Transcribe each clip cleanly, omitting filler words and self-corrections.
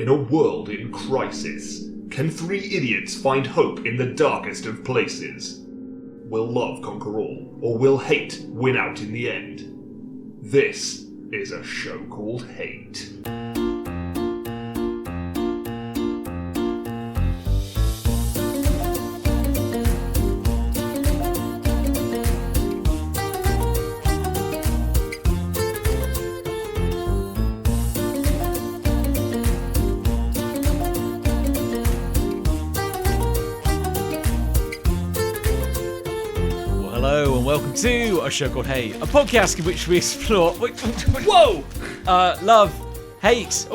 In a world in crisis, can three idiots find hope in the darkest of places? Will love conquer all, or will hate win out in the end? This is a show called Hate. Welcome to a show called Hate, a podcast in which we explore love, hate,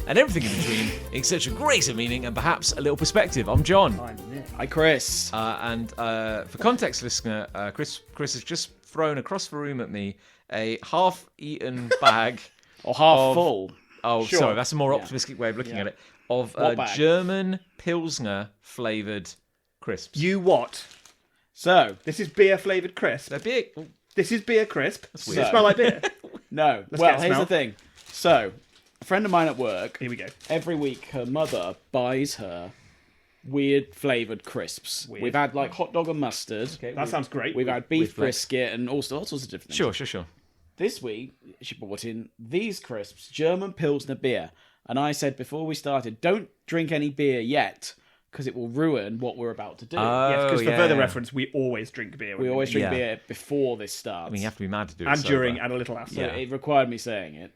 and everything in between in search of greater meaning and perhaps a little perspective. I'm John. I'm Nick. Hi, Chris. And for context, listener, Chris has just thrown across the room at me a half-eaten bag or half full. Oh, Sure. sorry, that's a more optimistic way of looking at it. Of German Pilsner-flavoured crisps. You what? So, This is beer-flavoured crisp. They're big. This is beer crisp. Does weird. it smell like beer? no. Let's Well, get a here's smell. the thing. So, a friend of mine at work, Here we go. every week her mother buys her weird flavoured crisps. Weird. We've had like hot dog and mustard. That sounds great. We've had beef with flex. brisket and all sorts of different things. Sure. This week, she bought in these crisps, German Pilsner beer. And I said before we started, don't drink any beer yet, because it will ruin what we're about to do. Yes, because for yeah. further reference, we always drink beer. We always drink Yeah. beer before this starts. I mean, you have to be mad to do it. and sober. during and a little after. So it required me saying it.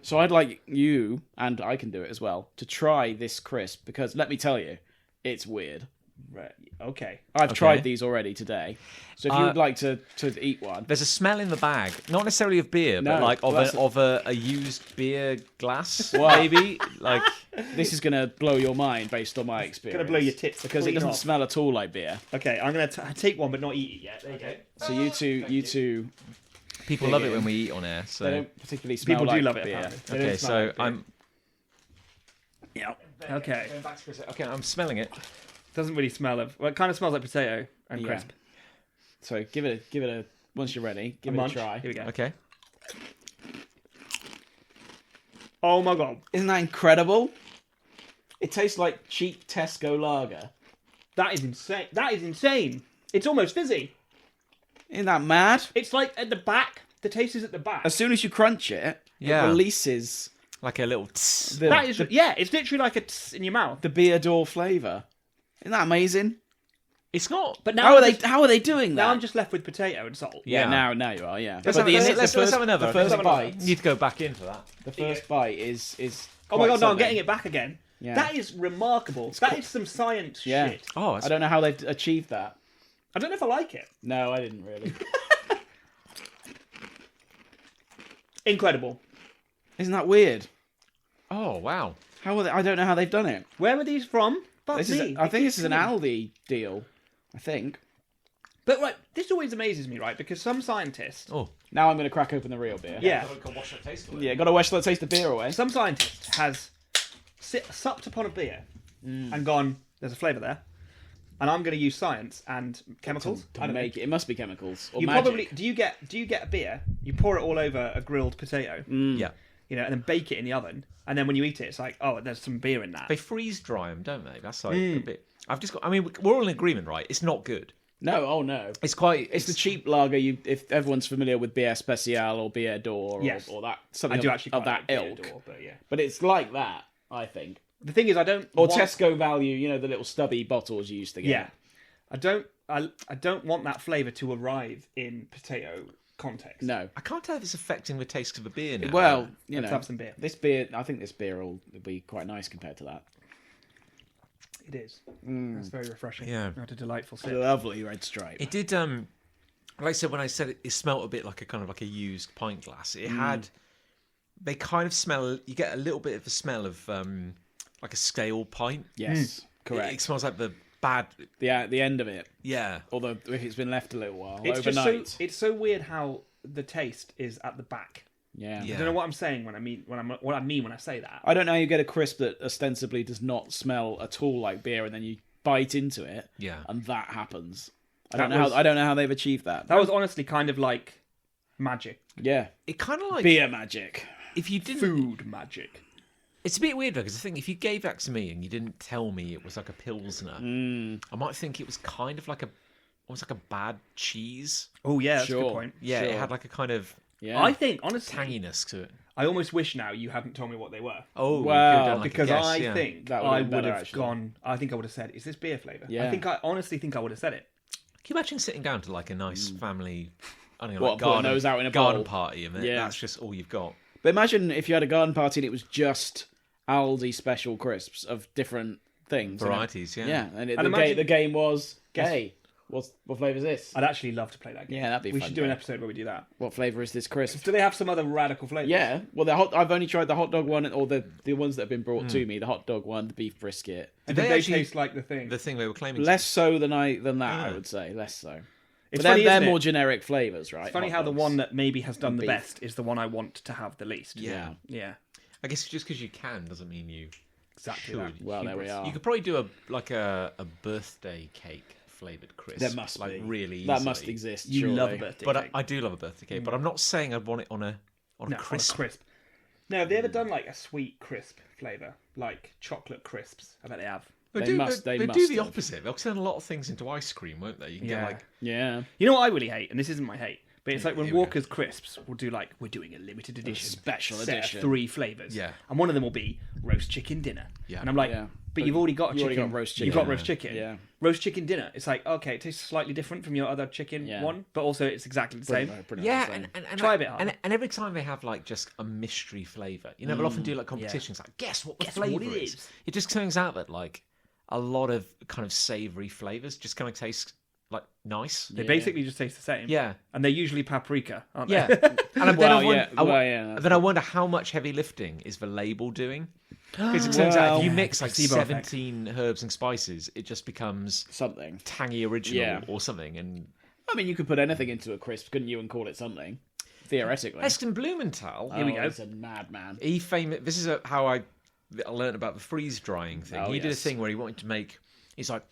So I'd like you, and I can do it as well, to try this crisp, because let me tell you, it's weird. Right. Okay. I've tried these already today. So if you would like to eat one. There's a smell in the bag, not necessarily of beer, but No, like well, that's- of a used beer glass, Well- maybe. Like, This is going to blow your mind based on my experience. Gonna blow your tits Because it clean doesn't off. smell at all like beer. Okay, I'm gonna take one, but not eat it yet. There you go. So you two, people love it when we eat on air. So they don't particularly smell People like do love it. beer. Apparently. They okay, don't smell so like beer. I'm Okay. okay. I'm smelling it. Doesn't really smell of. Well, it kind of smells like potato and Yeah. crisp. So give it a once you're ready, give it munch. a try. Here we go. Okay. Oh my god, Isn't that incredible? It tastes like cheap Tesco lager. that is insane. That is insane. It's almost fizzy. Isn't that mad? It's like at the back. The taste is at the back. As soon as you crunch it, Yeah. it releases Like a little. Tss. the, That is, yeah, it's literally like a tss in your mouth. the beer door flavour. Isn't that amazing? It's not. But now How are they doing that? Now I'm just left with potato and salt. Yeah. Now you are. Yeah. Let's But have, the- let's the first- have another. The first Let's have another. bite. You need to go back in for that. The first bite is. Oh my god, quite no, I'm something. getting it back again. Yeah. That is remarkable. That is some science Yeah. shit. Oh, I don't know how they've achieved that. I don't know if I like it. No, I didn't really. Incredible. Isn't that weird? oh wow. How are they? I don't know how they've done it. Where are these from? Fuck This me. is. I think this is an It's- Aldi deal. I think. But right, this always amazes me, right? Because some scientists, Oh. Now I'm going to crack open the real beer. yeah, Yeah. Got to wash the taste the beer away. some scientist has supped upon a beer and gone, "There's a flavour there," and I'm going to use science and chemicals. I To don't know. make it. It must be chemicals or You magic. probably do you get a beer? You pour it all over a grilled potato, Yeah. you know, and then bake it in the oven, and then when you eat it, it's like, oh, there's some beer in that. They freeze dry them, don't they? That's like a bit. I've just got. I mean, we're all in agreement, right? It's not good. No. Oh no. It's quite. It's the cheap lager. If everyone's familiar with Bière Special or Bière d'Or Yes. or that I something do of, actually of quite that like beer ilk. door, but yeah. But it's like that, I think. The thing is, I don't Or want, Tesco value, you know, the little stubby bottles you used to get. Yeah, I don't want that flavour to arrive in potato context. No. I can't tell if it's affecting the taste of the beer now. Well, you Let's know, have some beer. this beer. I think this beer will be quite nice compared to that. It is. It's very refreshing. Yeah. What a delightful sip. Lovely red stripe. it did. Like I said, when I said it smelled a bit like a kind of like a used pint glass. It had. They kind of smell. You get a little bit of a smell of like a scale pint. Yes, correct. It smells like the bad. the end of it, Yeah. although if it's been left a little while It's overnight. just so it's so weird how the taste is at the back. Yeah. Yeah. I don't know what I'm saying when I mean when I say that. I don't know how you get a crisp that ostensibly does not smell at all like beer, and then you bite into it, Yeah. and that happens. I That don't know was- how they've achieved that. That was honestly kind of like magic. Yeah, It kind of like beer magic. if you didn't Food magic. It's a bit weird though, because I think if you gave that to me and you didn't tell me it was like a pilsner, I might think it was kind of like almost like a bad cheese. Oh yeah, that's a Sure. good point. Yeah, Sure. it had like a kind of Yeah. I think honestly, tanginess to it. I almost wish now you hadn't told me what they were. Oh, Wow, we could have done like Because a guess, I yeah. think That would've I been would better, have actually. gone. I think I would have said, "Is this beer flavour?" Yeah. I honestly think I would have said it. Can you imagine sitting down to like a nice family, I don't know, What, like putting garden, those out in a garden bowl? party, and Yeah. that's just all you've got. But imagine if you had a garden party and it was just Aldi special crisps of different things. Varieties, yeah. Yeah, and And imagine- the game was, hey, what flavour is this? I'd actually love to play that game. Yeah, that'd be We fun, should do an yeah. episode where we do that. What flavour is this crisp? Do they have some other radical flavours? Yeah, well, I've only tried the hot dog one, or the ones that have been brought to me. The hot dog one, the beef brisket. And Did did they they actually- taste like the thing? The thing they were claiming. Less so than that, I Yeah. would say. Less so. It's But funny, they're isn't it? more generic flavours, right? It's funny Hot how the dogs. one that maybe has done the beef. best is the one I want to have the least. Yeah. Yeah. I guess just because you can doesn't mean you Exactly should. that. Well, there we are. You could probably do a birthday cake flavoured crisp. There must like be. really easily. That must exist. You surely. love a birthday But cake. I do love a birthday cake. But I'm not saying I'd want it on a No, on a crisp. crisp. Now, have they ever done like a sweet crisp flavour? Like chocolate crisps? I bet they have. They They do, must- they they do must the have. opposite. They'll turn a lot of things into ice cream, won't they? You can Yeah. get like Yeah. You know what I really hate, and this isn't my hate, but it's like when here we go. Walker's Crisps will do like, we're doing a limited edition, special set of edition. 3 flavours. Yeah. And one of them will be roast chicken dinner. Yeah. And I'm like, Yeah. but you've already got a You already chicken. got roast You've chicken. got roast chicken. Yeah. Roast chicken dinner. It's like, okay, it tastes slightly different from your other chicken Yeah. one, but also it's exactly the same. yeah, and and Try a bit harder. and every time they have like just a mystery flavour, you know, they'll often do like competitions like guess what the Guess what flavour it is. is. It just turns out that like a lot of kind of savoury flavours just kind of taste like nice. They basically just taste the same. Yeah. And they're usually paprika, aren't they? Yeah, and Well, then I wonder, yeah. Well, yeah, then I wonder how much heavy lifting is the label doing? Because it turns out if you Well, mix like placebo effect. 17 herbs and spices, it just becomes something. tangy original Yeah. or something. And I mean, you could put anything into a crisp, couldn't you, and call it something? Theoretically. Heston Blumenthal, Here we go. He's a madman. he famous. This is how I learned about the freeze drying thing. Oh, He did a yes. thing where he wanted to make. He's like,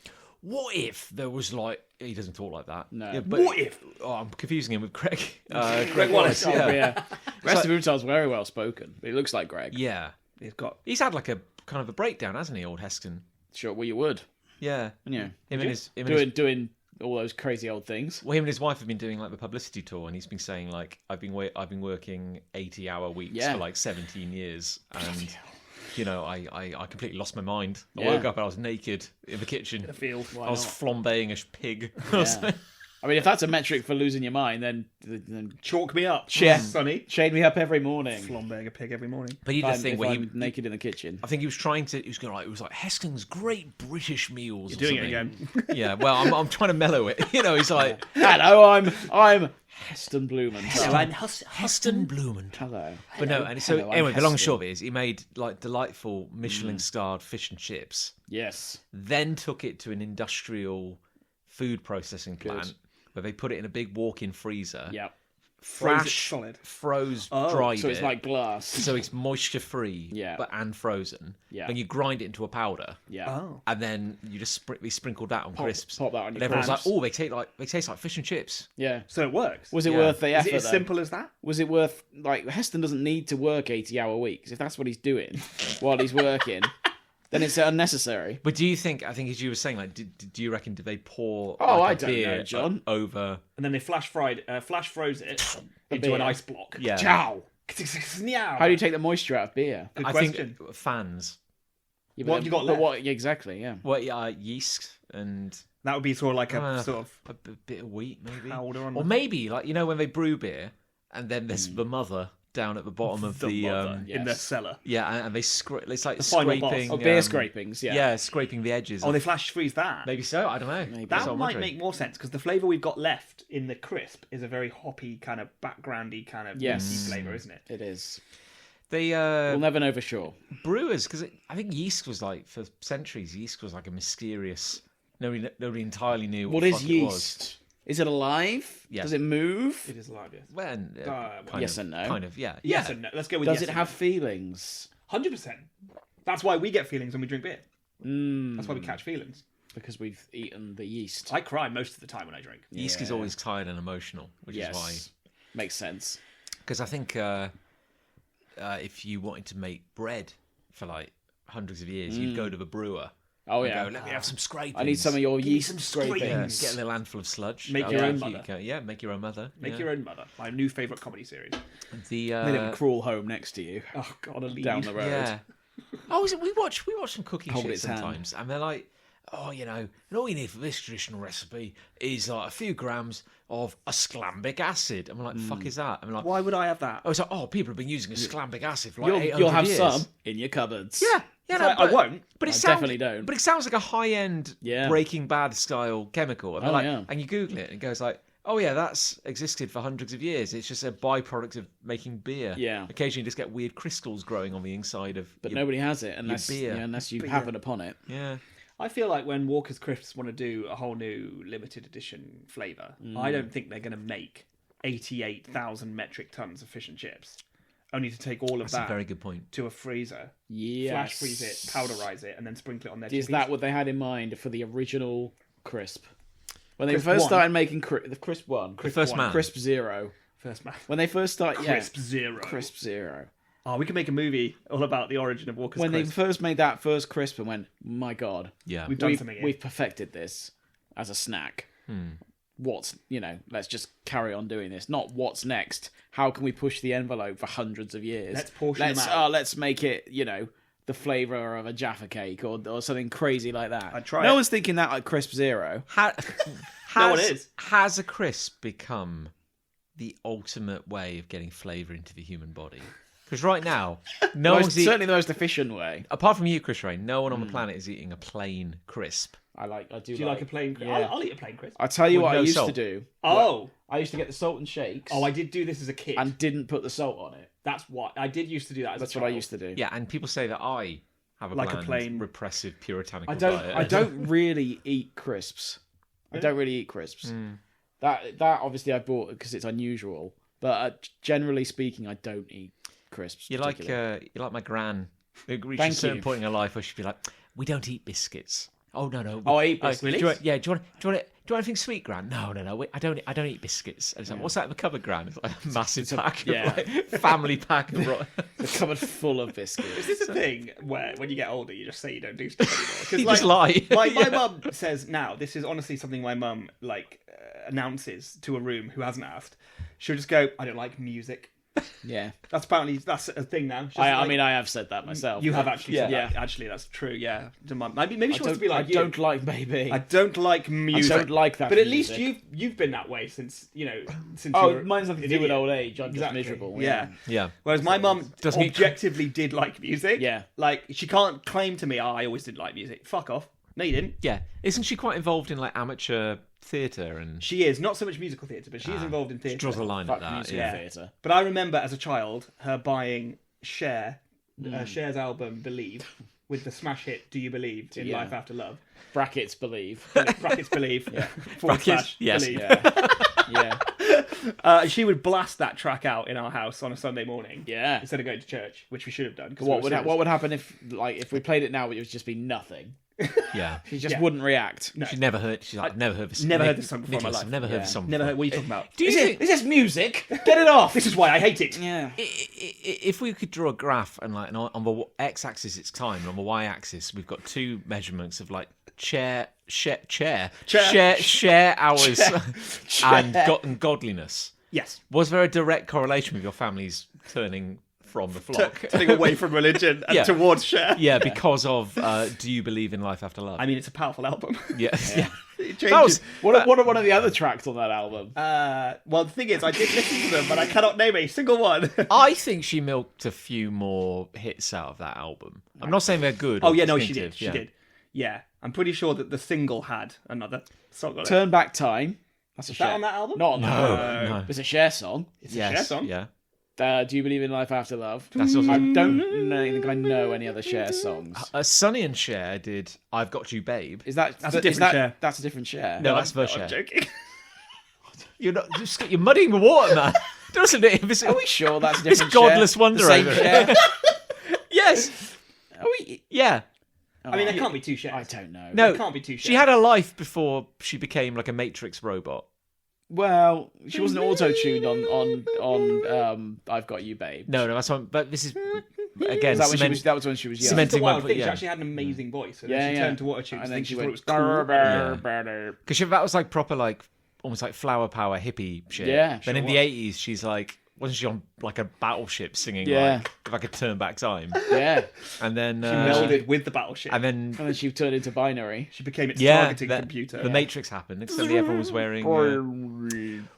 what if there was like? He doesn't talk like that. No. Yeah, but, What if? Oh, I'm confusing him with Greg. Greg Wallace. Oh, Yeah. yeah. Rest of Blumenthal's very well spoken, but he looks like Greg. Yeah. He's got. He's had like a kind of a breakdown, hasn't he, old Heston? Sure, well, you would. Yeah. Yeah. Him and his Doing all those crazy old things. Well, him and his wife have been doing like the publicity tour, and he's been saying like, I've been working 80-hour weeks Yeah. for like 17 years, and you know, I completely lost my mind. I Yeah. woke up and I was naked in the kitchen. The field. I was flambeing a pig. Yeah. I mean, if that's a metric for losing your mind, then Chalk me up, Yeah. Sonny. shade me up every morning. Flambéing a pig every morning. But he did a If thing where I'm naked in the kitchen. I think he was trying to. He was going like, it was like Heston's great British meals. You're or doing it something. again. Yeah. Well, I'm trying to mellow it. You know, he's like Hello, I'm Heston Blumenthal. Heston Blumenthal. Hello. But no, and so Hello, I'm anyway, the long and Heston. short of it is he made like delightful Michelin-starred fish and chips. Yes. Then took it to an industrial food processing plant where they put it in a big walk-in freezer. Yep. Froze it Flash solid. froze, Oh, dried So it's it, like glass. so it's moisture-free, Yeah. and frozen. Yeah. Then you grind it into a powder, Yeah. Oh. and then you just we sprinkled that on crisps. pop that on your and everyone's crisps. like, "Oh, they taste like fish and chips." Yeah. So it works. Was it Yeah. worth the Is effort? it as though? simple as that? Was it worth like Heston doesn't need to work 80-hour weeks if that's what he's doing while he's working? Then it's unnecessary. But do you think? I think as you were saying, like, do you reckon? Did they pour? Oh, like, I a don't beer know, John. Over. And then they flash froze it into beer. an ice block. Yeah. Ciao. How do you take the moisture out of beer? Good I question. think fans. Yeah, What have you got left? Yeah, exactly, yeah. Well, yeah, yeast and That would be sort of like a Uh, sort of a bit of wheat, maybe. powder on Or the- maybe, like, you know, when they brew beer, and then there's the mother down at the bottom of the mother in the yes. cellar. yeah, and they it's like final boss. scraping. Oh, beer scrapings, yeah. Yeah, scraping the edges. Oh, of- they flash freeze that. maybe so. I don't know. Maybe. That's That what I'm might wondering. make more sense because the flavour we've got left in the crisp is a very hoppy kind of backgroundy kind of Yes. flavour, isn't it? It is. They We'll never know for sure. brewers, because I think yeast was like for centuries. Yeast was like a mysterious. Nobody entirely knew What the is fuck it was. yeast? Is it alive? Yes. Does it move? It is alive, yes. Well, kind yes of, and no. Kind of, yeah. Yes yeah. and no. Let's go with Does yes it and have no. feelings? 100%. That's why we get feelings when we drink beer. Mm, That's why we catch feelings. because we've eaten the yeast. I cry most of the time when I drink. Yeast is Yeah. always tired and emotional, which yes. is why. Makes sense. Because I think if you wanted to make bread for like hundreds of years, you'd go to the brewer. Oh and yeah. go, let me have some scrapings. I need some of your Give me yeast some scrapings. scrapings. Get a little handful of sludge. Make That'll your be own cute. mother. Yeah, make your own mother. Make your own mother. My new favourite comedy series. The They live in a cruel home next to you, Oh God, a lead. down the road. yeah. Oh, is it, we watch some cooking Hold shit its hand. sometimes, and they're like, oh, you know, and all you need for this traditional recipe is like a few grams of asclambic acid. And we're like, fuck is that? And we're like, Why would I have that? oh, it's like, oh, people have been using asclambic acid for like 800 You'll have years. some in your cupboards. Yeah, yeah, no, Like, I won't. But it I sounds, definitely don't. But it sounds like a high-end Yeah. Breaking Bad style chemical. And, they're Oh, like, yeah. and you Google it, and it goes like, oh yeah, that's existed for hundreds of years. It's just a byproduct of making beer. Yeah. Occasionally, you just get weird crystals growing on the inside of. But your, nobody has it unless beer. unless you Beer. happen upon it. Yeah. I feel like when Walker's Crisps want to do a whole new limited edition flavour, I don't think they're going to make 88,000 metric tons of fish and chips. Only to take all of That's that a very good point. to a freezer, Yes. flash freeze it, powderise it, and then sprinkle it on their Is chippies. that what they had in mind for the original crisp? When they Crisp first one? started making the crisp one, The first one. man. crisp zero. First man. When they first started, Crisp Zero. crisp zero. Oh, we could make a movie all about the origin of Walker's When they Crisps. first made that first crisp and went, my god, Yeah. We've done something here. we've perfected this as a snack. What's, let's just carry on doing this. Not what's next. How can we push the envelope for hundreds of years? Let's portion them out. Let's make it, the flavour of a Jaffa cake or something crazy like that. I'd try no it. one's thinking that at Crisp Zero. No one is. Has a crisp become the ultimate way of getting flavour into the human body? Because right now, no one's Certainly the most efficient way. apart from you, Chris Ray, no one on the planet is eating a plain crisp. I do. Do you like a plain crisp? Yeah. I'll eat a plain crisp. I tell you With what no I used salt. to do. Oh. I used to get the salt and shakes. Oh, I did do this as a kid. and didn't put the salt on it. That's what I did used to do that as That's a what I child. used to do. Yeah, and people say that I have a Like a bland, plain- repressive, puritanical Oh, I diet. don't really eat crisps. I don't really eat crisps. That obviously I bought because it's unusual. But generally speaking, I don't eat crisps. You like particularly. my gran. It reached Thank a certain you. point in her life where she'd be like, "We don't eat biscuits." Oh no. Oh, I eat biscuits. Do you want, yeah. Do you want anything sweet, Gran? No. I don't eat biscuits. And it's like, what's that in the cupboard, Gran? It's like a massive pack of yeah. family pack of. The cupboard full of biscuits. Is this a thing where when you get older you just say you don't do stuff anymore? You just lie. My mum says now, this is honestly something my mum announces to a room who hasn't asked. She'll just go, I don't like music. Yeah. That's a thing now. She's I like- mean, I have said that myself. you have actually said Yeah. that. Actually, that's true. Yeah, to mum. Maybe she I wants to be like I you. don't like baby. I don't like music. I don't like that But at music. least you've been that way since since. Oh, you were mine's nothing to an do with idiot. old age. I'm Exactly. just miserable. Yeah. Yeah. Whereas my mum Doesn't eat- objectively did like music. Yeah. Like she can't claim to me, I always did like music. Fuck off. No, you didn't. Yeah. Isn't she quite involved in like amateur theatre and? She is not so much musical theatre, but she is involved in She theatre. draws a line Fuck at that. music Yeah. theatre. But I remember as a child her buying Cher's album "Believe" with the smash hit "Do You Believe in Yeah. Life After Love?" Brackets believe. Brackets believe. Forward slash yes. believe. Yeah. Yeah. She would blast that track out in our house on a Sunday morning. Yeah. Instead of going to church, which we should have done. 'cause What we were would happen if we played it now? It would just be nothing. Yeah. She just Yeah. wouldn't react. No. She's never heard. She's like, I've never heard this. never heard this song before in my Nicholas, life. I've never heard this song. Never before. heard. What are you talking about? Do you think Is this music? Get it off. This is why I hate it. Yeah. if we could draw a graph and like on the x-axis it's time and on the y-axis we've got two measurements of like share hours and godliness. Yes. Was there a direct correlation with your family's turning from the flock? Turning away from religion and Yeah. towards Cher. Yeah, because of Do You Believe in Life After Love? I mean, it's a powerful album. yeah. Yeah. It That was, changes. What are one of the other tracks on that album? Well, the thing is, I did listen to them, but I cannot name a single one. I think she milked a few more hits out of that album. I'm not saying they're good. Oh or yeah, no, she distinctive, did. She yeah. did. Yeah, I'm pretty sure that the single had another song on it. Turn Back Time. That's a Is Cher. that on that album? Not on that No, album. no. It's a Cher song. It's a Cher song. Yeah. Do You Believe in Life After Love? That's also I don't think I know any other Cher songs. Sonny and Cher did I've Got You Babe. Is that That's a different Cher. That's a different Cher. No, that's the I'm Cher. joking. You're muddying the water, man. Doesn't it? Are we sure that's a It's different godless Cher? wonder The same over Cher? Yes. Are we? Yeah. I mean, there can't be two Chers. I don't know. No. There can't be two She Chers. had a life before she became like a Matrix robot. Well, she wasn't auto-tuned on I've Got You, Babe. No, that's one. But this is again, Is that when that was when she was young. Cement- It's a wild but thing. She yeah. actually had an amazing voice, and Yeah, then she yeah. turned to autotune. And then she she thought it went was cool. Because that was like proper, like almost like flower power hippie shit. Yeah, Then sure in the was. '80s, she's like, wasn't she on like a battleship singing Yeah. like if I could turn back time? Yeah. And then She melded with the battleship. and then And then she turned into binary. she became its yeah, targeting the, computer. the Matrix happened. Except everyone was wearing.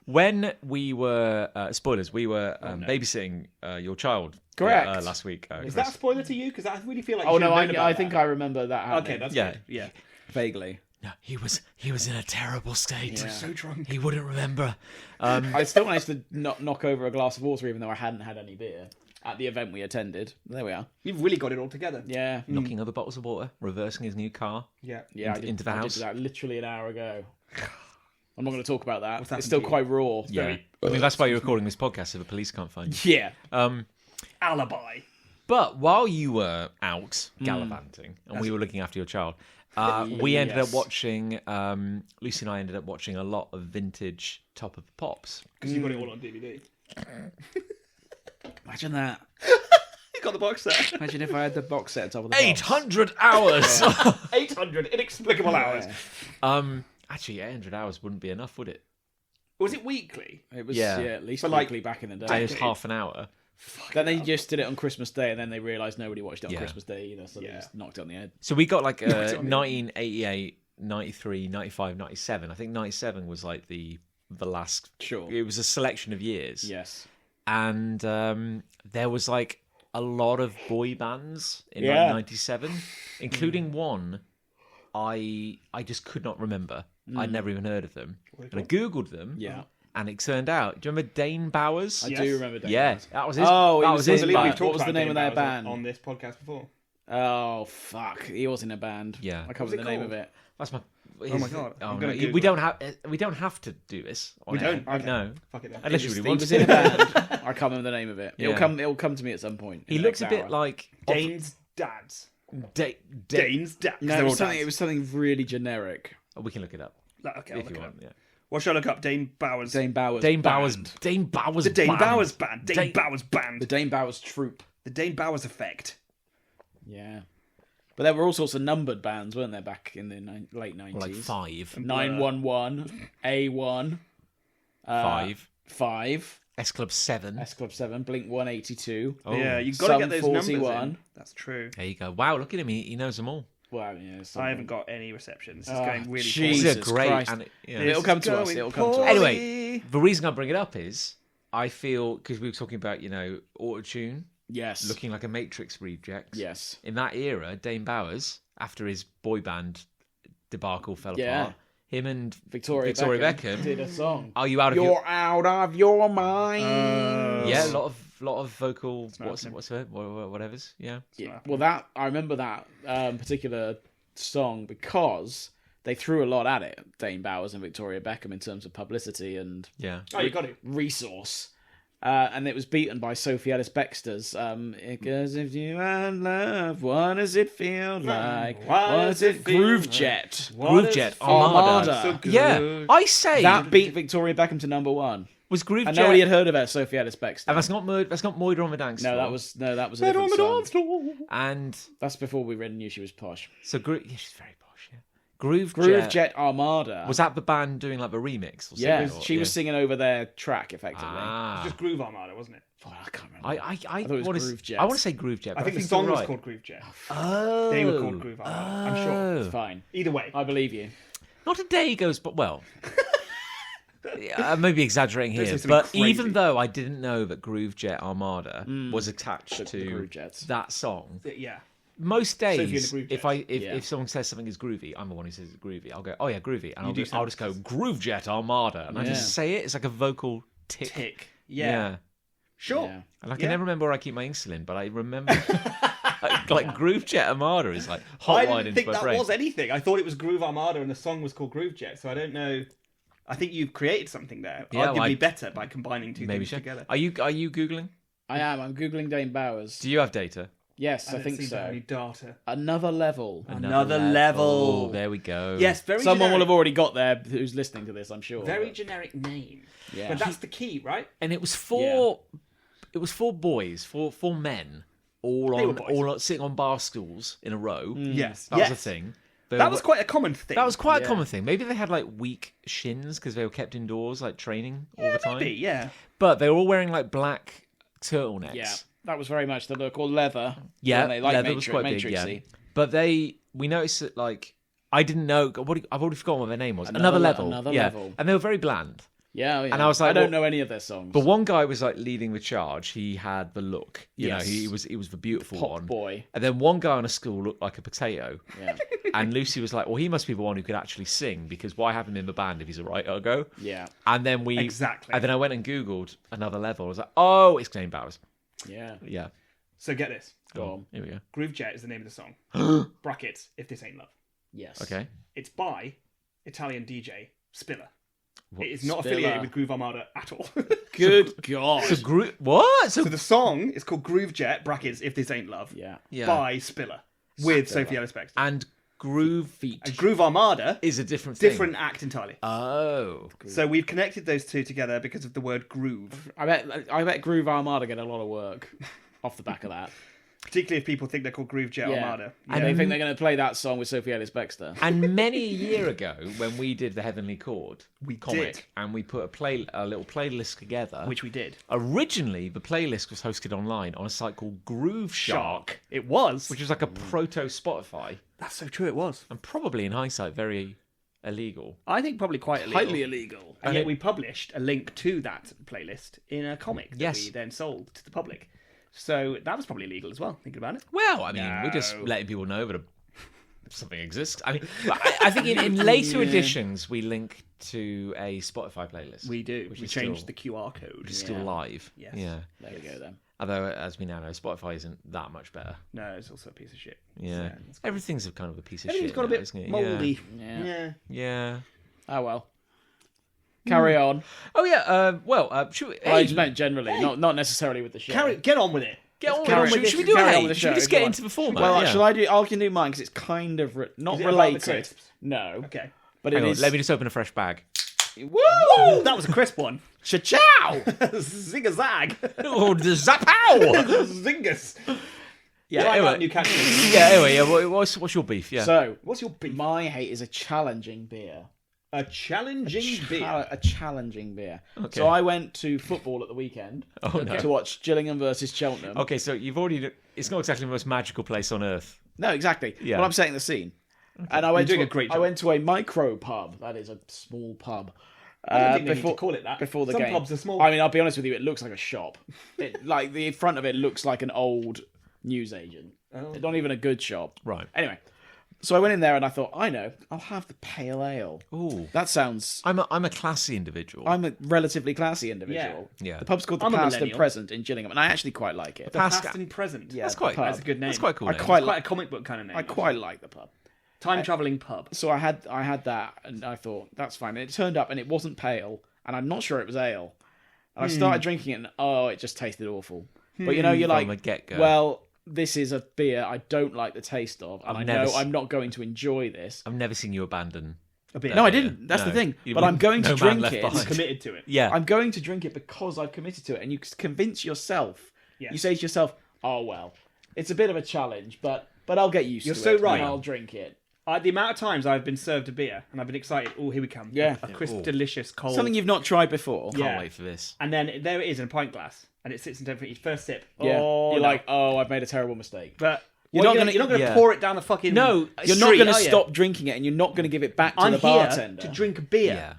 When we were spoilers, we were babysitting your child. Correct. Last week. Is that a spoiler to you? Because I really feel like. Oh you no, should have known about I think that. I remember that happening. Okay, that's Yeah. good. Yeah. Vaguely. No, he was in a terrible state. Yeah. So drunk. He wouldn't remember. I still managed to knock over a glass of water even though I hadn't had any beer at the event we attended. There we are. You've really got it all together. Yeah. Knocking over bottles of water, reversing his new car. Yeah. Yeah, into the I house. did that literally an hour ago. I'm not going to talk about that. happened It's still to you? quite raw. Yeah, very- I mean that's why you're recording this podcast so the police can't find you. Yeah. Alibi. But while you were out gallivanting and we were looking after your child, we ended up Yes. watching. Lucy and I ended up watching a lot of vintage Top of the Pops. Because you got it all on DVD. Imagine that. You got the box set. Imagine if I had the box set on top of the box. 800 hours. 800 inexplicable hours. Actually, 800 hours wouldn't be enough, would it? Was it weekly? It was Yeah. at least But, like, weekly back in the It day. was half an hour. Then they just did it on Christmas Day, and then they realised nobody watched it on Yeah. Christmas Day either, so they Yeah. just knocked it on the head. So we got like on the- 1988, 93, 95, 97. I think 97 was like the last. Sure. It was a selection of years. Yes. And there was like a lot of boy bands in Yeah. like 97, including one I just could not remember. I'd never even heard of them. And I googled them. Yeah. And it turned out. Do you remember Dane Bowers? I Yes. do remember that. Yeah, that was his. Oh, he that was was in his the I believe band. we've band. talked What was the about name of Dave their Bowers band? on this podcast before. Oh, fuck. He was in a band. Yeah. I can't What was remember the it name of called? it. That's my. Oh my God, Oh, I'm no. gonna We Google don't have to do this. On We air. don't? Okay. No. Fuck it then. Unless you He really want was to. in a band. I can't remember the name of it. Yeah. It'll come to me at some point. in He the looked next a bit hour. like Dane's dads. Dane's. Dane's dads. No, They're it all was, something, dads. it was something really generic. We can look it up Okay, I'll if look you it want. up. Yeah. What should I look up? Dane Bowers. Dane Bowers. Dane Bowers. Band. Dane Bowers. The Dane band. Bowers band. Dane Bowers band. The Dane Bowers troupe. The Dane Bowers effect. Yeah. But there were all sorts of numbered bands, weren't there, back in the late 90s? Like 5. 911, A1, 5, S Club 7. S Club 7, Blink 182. Oh, Yeah, you've got to Sum get those numbers 41. in. That's true. There you go. Wow, look at him. He knows them all. Well, yeah. I haven't got any reception. This is Oh, going really Jesus These are great. Christ. And yeah. It'll come to us. going It'll come to us. poorly. Anyway, the reason I bring it up is I feel because we were talking about autotune Yes. looking like a Matrix reject. Yes. In that era, Dane Bowers, after his boy band debacle fell Yeah. apart, him and Victoria Beckham did a song. Are You Out of You're Your... out of your mind. Yeah, a lot of vocal... happening. Whatever's, yeah. Yeah. Well, I remember that particular song because they threw a lot at it, Dane Bowers and Victoria Beckham, in terms of publicity and Yeah. Oh, you got it. resource. And it was beaten by Sophie Ellis-Bextor's Because if you had love, what does it feel like? What What does is it it? feel Groove like? Jet. Groove Jet Armada. Armada. So good. Yeah, I say That beat Victoria Beckham to number one. was Groove And Jet... nobody had heard of her, Sophie Ellis-Bextor. And that's not Moira on the dance No, floor. that was a different song. And That's before we really knew she was posh. so yeah, she's very posh, yeah. Groove Groove Jet... Jet Armada. Was that the band doing like the remix? Or Yeah, something, or- she was singing over their track effectively. Ah. Just Groove Armada, wasn't it? Oh, I can't remember. I thought it was want Groove Jet. I want to say Groove Jet. I But think the you're song was right. called Groove Jet. Oh, They were called Groove Armada. I'm sure. It's fine. Either way. I believe you. Not a day goes, but well. I may be exaggerating This here, is but crazy. even though I didn't know that Groove Jet Armada was attached The to Groove Jets. that song, Yeah. most Sophie and the days, Groove if Jets. Yeah. if someone says something is groovy, I'm the one who says it's groovy. I'll go, oh yeah, groovy, and do I'll just go Groove Jet Armada, and I Yeah. just say it. It's like a vocal tick. Tick. Yeah. Sure. Yeah. And I can Yeah. never remember where I keep my insulin, but I remember like Groove Jet Armada is like I hotline didn't into think my that brain. was anything. I thought it was Groove Armada and the song was called Groove Jet, so I don't know. I think you've created something there. Yeah, Arguably well, better by combining two Maybe things so. together. Are you googling? I am. I'm Googling Dane Bowers. Do you have data? Yes, I don't think seem to have so. any data. Another level. Another level. Oh, there we go. Yes, very Someone generic. will have already got there who's listening to this, I'm sure. Very but- generic name. Yeah. But that's the key, right? And it was for boys, for men. all sitting on bar stools in a row. Yes. That was a thing. That was quite a common thing. That was quite a common thing. Maybe they had like weak shins because they were kept indoors, like training all the time. Maybe, yeah. But they were all wearing like black turtlenecks. Yeah, that was very much the look, or leather. Yeah, they like leather was quite big. Yeah. But we noticed that like I didn't know. I've already forgotten what their name was. Another level. And they were very bland. Yeah, and I was like, I don't know any of their songs. But one guy was like leading the charge. He had the look. You know, Yes. he was the beautiful Pop one. boy. And then one guy on a school looked like a potato. Yeah. And Lucy was like, well, he must be the one who could actually sing because why have him in the band if he's a right ergo? Yeah. And then Exactly. And then I went and Googled Another Level. I was like, oh, it's Jane Bowers. Yeah. Yeah. So get this. Go on. Here we go. Groove Jet is the name of the song. Brackets, If This Ain't Love. Yes. Okay. It's by Italian DJ Spiller. What? It is not Spiller. affiliated with Groove Armada at all. Good God. What? So the song is called Groove Jet, brackets, If This Ain't Love, Yeah. by Spiller, with Sophie Ellis-Bextor. And Groove And Groove Armada, is a different thing. different act entirely. Oh. So we've connected those two together because of the word groove. I bet Groove Armada get a lot of work off the back of that. Particularly if people think they're called Groove Jet Armada. And they think they're going to play that song with Sophie Ellis-Bextor. And many a year ago, when we did the Heavenly Chord comic, did. and we put a little playlist together, Which we did. originally the playlist was hosted online on a site called Groove Shark, It was. which is like a proto Spotify, That's so true, it was. and probably in hindsight very illegal. I think probably quite illegal. Highly illegal. And yet we published a link to that playlist in a comic that Yes. we then sold to the public. So that was probably illegal as well, thinking about it. Well, I mean, we're just No. letting people know that something exists. I mean, I think in later editions we link to a Spotify playlist. We do. Which We is changed still, the QR code. which is still live. Yes. Yeah. There we go then. Although, as we now know, Spotify isn't that much better. No, it's also a piece of shit. Yeah. So it's- Everything's a kind of a piece of Everything's shit. got a now, bit isn't it? mouldy. Yeah. Yeah. Yeah. Oh well. Carry on. Oh yeah. Should we, I just meant generally, not necessarily with the show. Get on with it. get on. carry- Should we do carry a on with the Should we show, just if get you into the format? Well, yeah. shall I do? I can do mine because it's kind of not Is it about the related. crisps? No. Okay. But Hang it on, is. let me just open a fresh bag. Woo! That was a crisp one. Cha-chow! Zig-a-zag. Oh, the zapow! Zingus. Yeah. Try anyway. out new catchphrases. Yeah. Anyway, yeah. What's your beef? Yeah. So, What's your beef? my hate is a challenging beer. A challenging beer. A challenging beer. Okay. So I went to football at the weekend Oh, no. to watch Gillingham versus Cheltenham. Okay, so you've already. It's not exactly the most magical place on earth. No, exactly. Yeah. Well, I'm setting the scene. And I went doing to a great I job. went to a micro pub. That is a small pub. I don't think they need to call it that. Before the Some game. pubs are small. I mean, I'll be honest with you. It looks like a shop. Like the front of it looks like an old newsagent. Oh. Not even a good shop. Right. Anyway, so I went in there and I thought, I know, I'll have the pale ale. Ooh. That sounds. I'm a classy individual. I'm a relatively classy individual. Yeah. The pub's called the I'm a Past and millennial. Present in Gillingham, and I actually quite like it. The Past- past and present. Yeah, That's quite. the pub. That's a good name. That's quite cool. I name. quite Quite a comic book kind of name. I quite like the pub. Time traveling pub. So I had that, and I thought that's fine. And it turned up, and it wasn't pale, and I'm not sure it was ale. And I started drinking it, and it just tasted awful. But you're From like, the get-go. well, this is a beer I don't like the taste of, and I've I never know s- I'm not going to enjoy this. I've never seen you abandon. A beer. No, I didn't. That's the No. thing. You But I'm wouldn't- going to no man drink left it. behind. Committed to it. Yeah. I'm going to drink it because I've committed to it, and you convince yourself. Yes. You say to yourself, "Oh well, it's a bit of a challenge, but I'll get used You're to so it. right. And I'll drink it." The amount of times I've been served a beer and I've been excited. Oh, here we come. Yeah. A crisp, Oh. delicious, cold. Something you've not tried before. Can't Yeah. wait for this. And then there it is in a pint glass. And it sits in front of you. First sip. Yeah. Oh, You're no. like, "Oh, I've made a terrible mistake." But You're you're not not gonna- going to yeah. pour it down the fucking No, You're not street, going to are you? stop drinking it, and you're not going to give it back to I'm the here bartender to drink a beer. Yeah.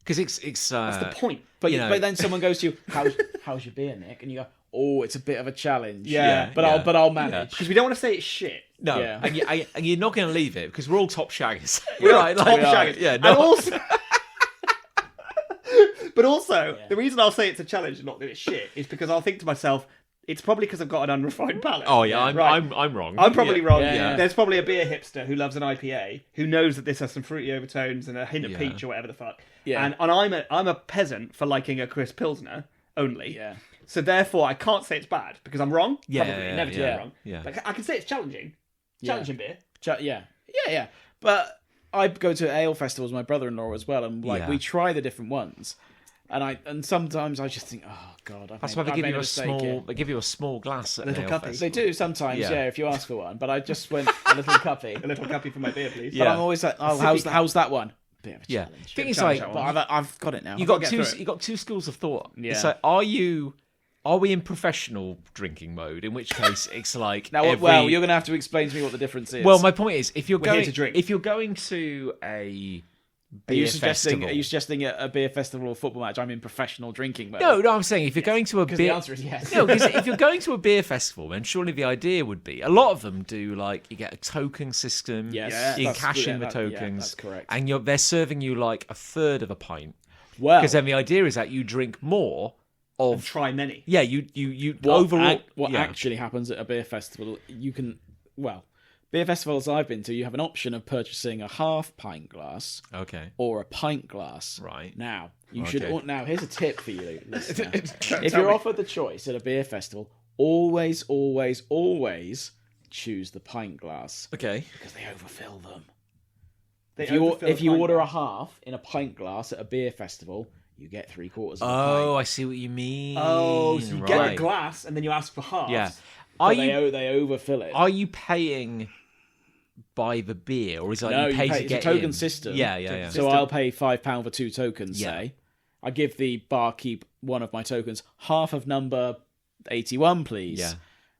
Because it's That's the point. But you know- but then someone goes to you, "How's your beer, Nick?" And you go, "Oh, it's a bit of a challenge." Yeah. but yeah. I'll manage. Because we don't want to say it's shit. no, Yeah. and you're not going to leave it because we're all top shaggers. We're right, top like, shaggers. Yeah, And no, also, but also, the reason I'll say it's a challenge, not that it's shit, is because I'll think to myself, it's probably because I've got an unrefined palate. Oh yeah, I'm wrong. I'm probably wrong. Yeah. There's probably a beer hipster who loves an IPA who knows that this has some fruity overtones and a hint of Yeah. peach or whatever the fuck. Yeah. And I'm a peasant for liking a crisp pilsner only. Yeah. So therefore, I can't say it's bad because I'm wrong. Yeah, Probably, yeah, inevitably yeah, wrong. yeah. But I can say it's challenging. Challenging beer. Yeah. But I go to ale festivals with my brother-in-law as well, and Yeah. we try the different ones. And sometimes I just think, oh god, That's why they give you a small. They give you a small glass at Little an ale cuppy. fest. They do sometimes, Yeah. yeah. If you ask for one, but I just went a little cuppy. A little cuppy for my beer, please. But Yeah. I'm always like, oh, sippy how's that one? Bit of a Yeah. challenge. Thing is, challenge like, that one. But I've got it now. you got get two. through it. You got two schools of thought. Yeah. It's like, are we in professional drinking mode? In which case, it's like Now, every... well, you're going to have to explain to me what the difference is. Well, my point is, if you're We're here going to drink. if you're going to a are you beer suggesting festival, a beer festival or football match? I'm in professional drinking mode. no, I'm saying if you're going to a because the beer, answer is yes. no, because if you're going to a beer festival, then surely the idea would be a lot of them do like you get a token system, Yes, Yeah. you can that's cash good, in the yeah, tokens, that's correct. and they're serving you like a third of a pint Well, because then the idea is that you drink more of Try many. yeah, you what overall what yeah. actually happens at a beer festival? You can beer festivals I've been to, you have an option of purchasing a half pint glass Okay, or a pint glass. right. Now, you Okay. should. Now, here's a tip for you, listener. if Tell you're me. offered the choice at a beer festival, always, always, always choose the pint glass Okay, because they overfill them. They If you overfill if the you pint order glass. a half in a pint glass at a beer festival, you get 3/4 of a oh, pint. I see what you mean. Oh, so you get right. a glass and then you ask for half. Yeah, But are they overfill it. Are you paying by the beer, or is it like No, you pay to it's a get token in? system. Yeah. So I'll pay £5 for 2 tokens. Yeah. Say, I give the barkeep one of my tokens, half of number 81, please. Yeah.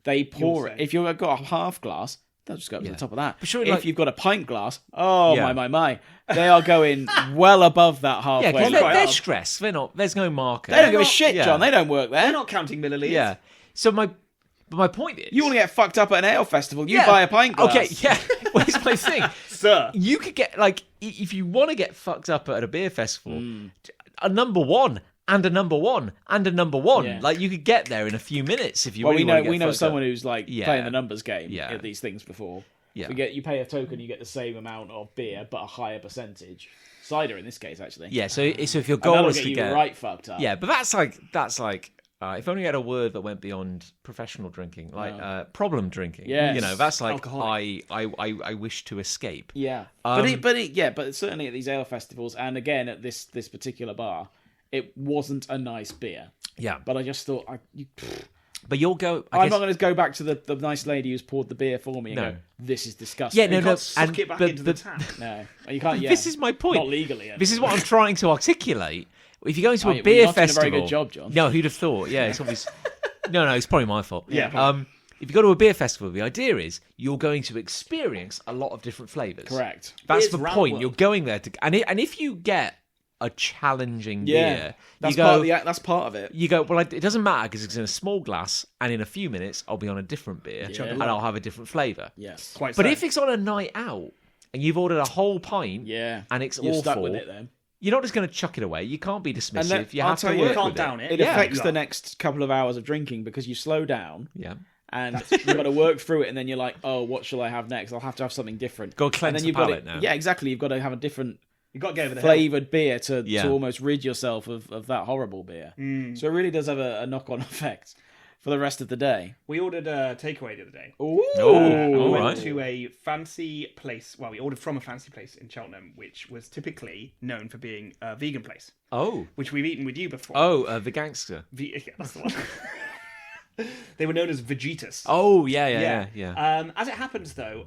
They pour You'll it. say. If you've got a half glass, they'll just go up to Yeah. the top of that. But surely, if like- you've got a pint glass, oh Yeah. my, they are going well above that halfway. Yeah, because mark. quite they're up. stressed. They're not. There's no marker. They don't give a not- shit, yeah. John. They don't work They're there. not counting milliliters. Yeah. So my point is, You want to get fucked up at an ale festival? You yeah. buy a pint glass. Okay, yeah. Well, here's my thing. Sir. You could get like if you want to get fucked up at a beer festival, Hmm. a number one and a number one and a number one. Yeah. Like you could get there in a few minutes if you Well, really we want know to we get know fucked someone up. who's like Yeah. playing the numbers game Yeah. at these things before. Yeah. You pay a token, you get the same amount of beer, but a higher percentage. Cider in this case, actually. Yeah. So if your And goal that'll is get to you get right fucked up. yeah, but that's like. If only I had a word that went beyond professional drinking, like problem drinking. Yes. You know, that's like Alcoholic. I wish to escape. Yeah. Um, but certainly at these ale festivals, and again at this particular bar, it wasn't a nice beer. Yeah, But I just thought, but you'll go. I'm not going to go back to the nice lady who's poured the beer for me and No. go, this is disgusting. Yeah, no, You no. can't suck it back into the tap. No. You can't, yeah. This is my point. Not legally. This is what I'm trying to articulate. If you're going to Oh, a well, beer you're not doing a festival, very good job, John. No, who'd have thought? Yeah, it's obvious. No, it's probably my fault. Yeah. If you go to a beer festival, the idea is you're going to experience a lot of different flavors. Correct. That's It's the round point. world. You're going there to, and if you get a challenging beer, That's you part go. of that's part of it. You go, well, it doesn't matter because it's in a small glass, and in a few minutes, I'll be on a different beer, Yeah. and I'll have a different flavour. Yes. Quite But so. if it's on a night out, and you've ordered a whole pint, Yeah. and it's You're awful, stuck with it then. you're not just going to chuck it away. You can't be dismissive. then You I'll have to tell you, work you can't with down it. It Yeah. affects You the are. next couple of hours of drinking because you slow down Yeah. and you've got to work through it, and then you're like, oh, what shall I have next? I'll have to have something different. Go cleanse and then the you've got palate to, now. Yeah, exactly. You've got to have a different You've got to get over the hill. flavoured beer to Yeah. almost rid yourself of that horrible beer. So it really does have a knock-on effect for the rest of the day. We ordered a takeaway the other day. Ooh. Oh, We went right. to a fancy place. Well, we ordered from a fancy place in Cheltenham, which was typically known for being a vegan place, Oh. which we've eaten with you before. Oh, the gangster. Yeah, that's the one. They were known as Vegetas. Oh, yeah. As it happens, though,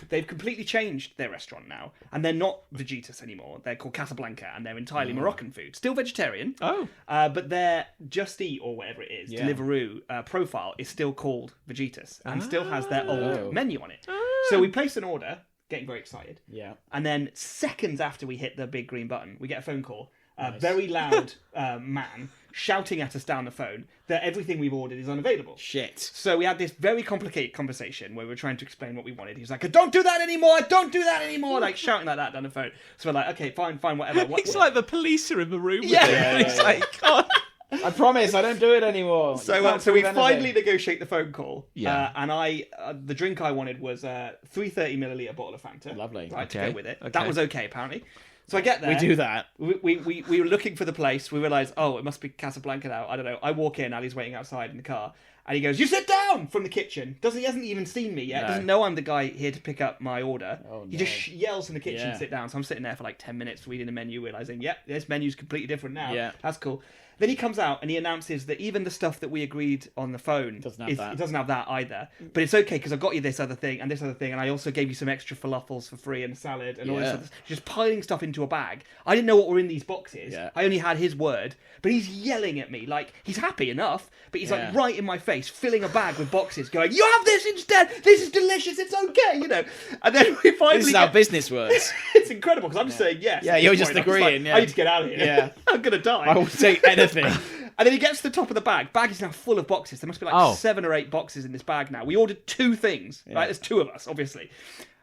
they've completely changed their restaurant now, and they're not Vegetas anymore. They're called Casablanca, and they're entirely Moroccan food. Still vegetarian, Oh. but their Just Eat, or whatever it is, Yeah. Deliveroo profile is still called Vegetas, and still has their Oh. old menu on it. So we placed an order, getting very excited, Yeah. and then seconds after we hit the big green button, we get a phone call. A very loud man shouting at us down the phone that everything we've ordered is unavailable. Shit. So we had this very complicated conversation where we were trying to explain what we wanted. He was like, "I don't do that anymore! I don't do that anymore!" Like shouting like that down the phone. So we're like, "Okay, fine, whatever." It's like the police are in the room with Yeah. him. Yeah, It's like, God. I promise I don't do it anymore. You So can't we prove finally anything. negotiate the phone call. Yeah. And the drink I wanted was a 330 milliliter bottle of Fanta. Lovely. Right, to Okay. go with it. Okay. That was okay, apparently. So I get there. We do that. We were looking for the place. We realised, oh, it must be Casablanca now. I don't know. I walk in, Ali's waiting outside in the car. And he goes, "You sit down!" from the kitchen. He hasn't even seen me yet. No. Doesn't know I'm the guy here to pick up my order. Oh, He no. just yells from the kitchen, Yeah. "Sit down." So I'm sitting there for like 10 minutes reading the menu, realising, yep, this menu's completely different now. Yeah. That's cool. Then he comes out and he announces that even the stuff that we agreed on the phone Doesn't have that. It doesn't have that either. But it's okay because I've got you this other thing and this other thing, and I also gave you some extra falafels for free and a salad and all this Yeah. other. Just piling stuff into a bag. I didn't know what were in these boxes. Yeah. I only had his word, but he's yelling at me like he's happy enough, but he's Yeah. like right in my face, filling a bag with boxes, going, "You have this instead. This is delicious. It's okay," you know. And then we finally This is how business works. it's incredible because I'm just saying yes. Yeah, at this you're point. just I'm agreeing, like, yeah. I need to get out of here. Yeah. I'm gonna die. I will take anything. And then he gets to the top of the bag. Bag is now full of boxes. There must be like Oh. 7 or 8 boxes in this bag now. We ordered 2 things, right? There's 2 of us, obviously.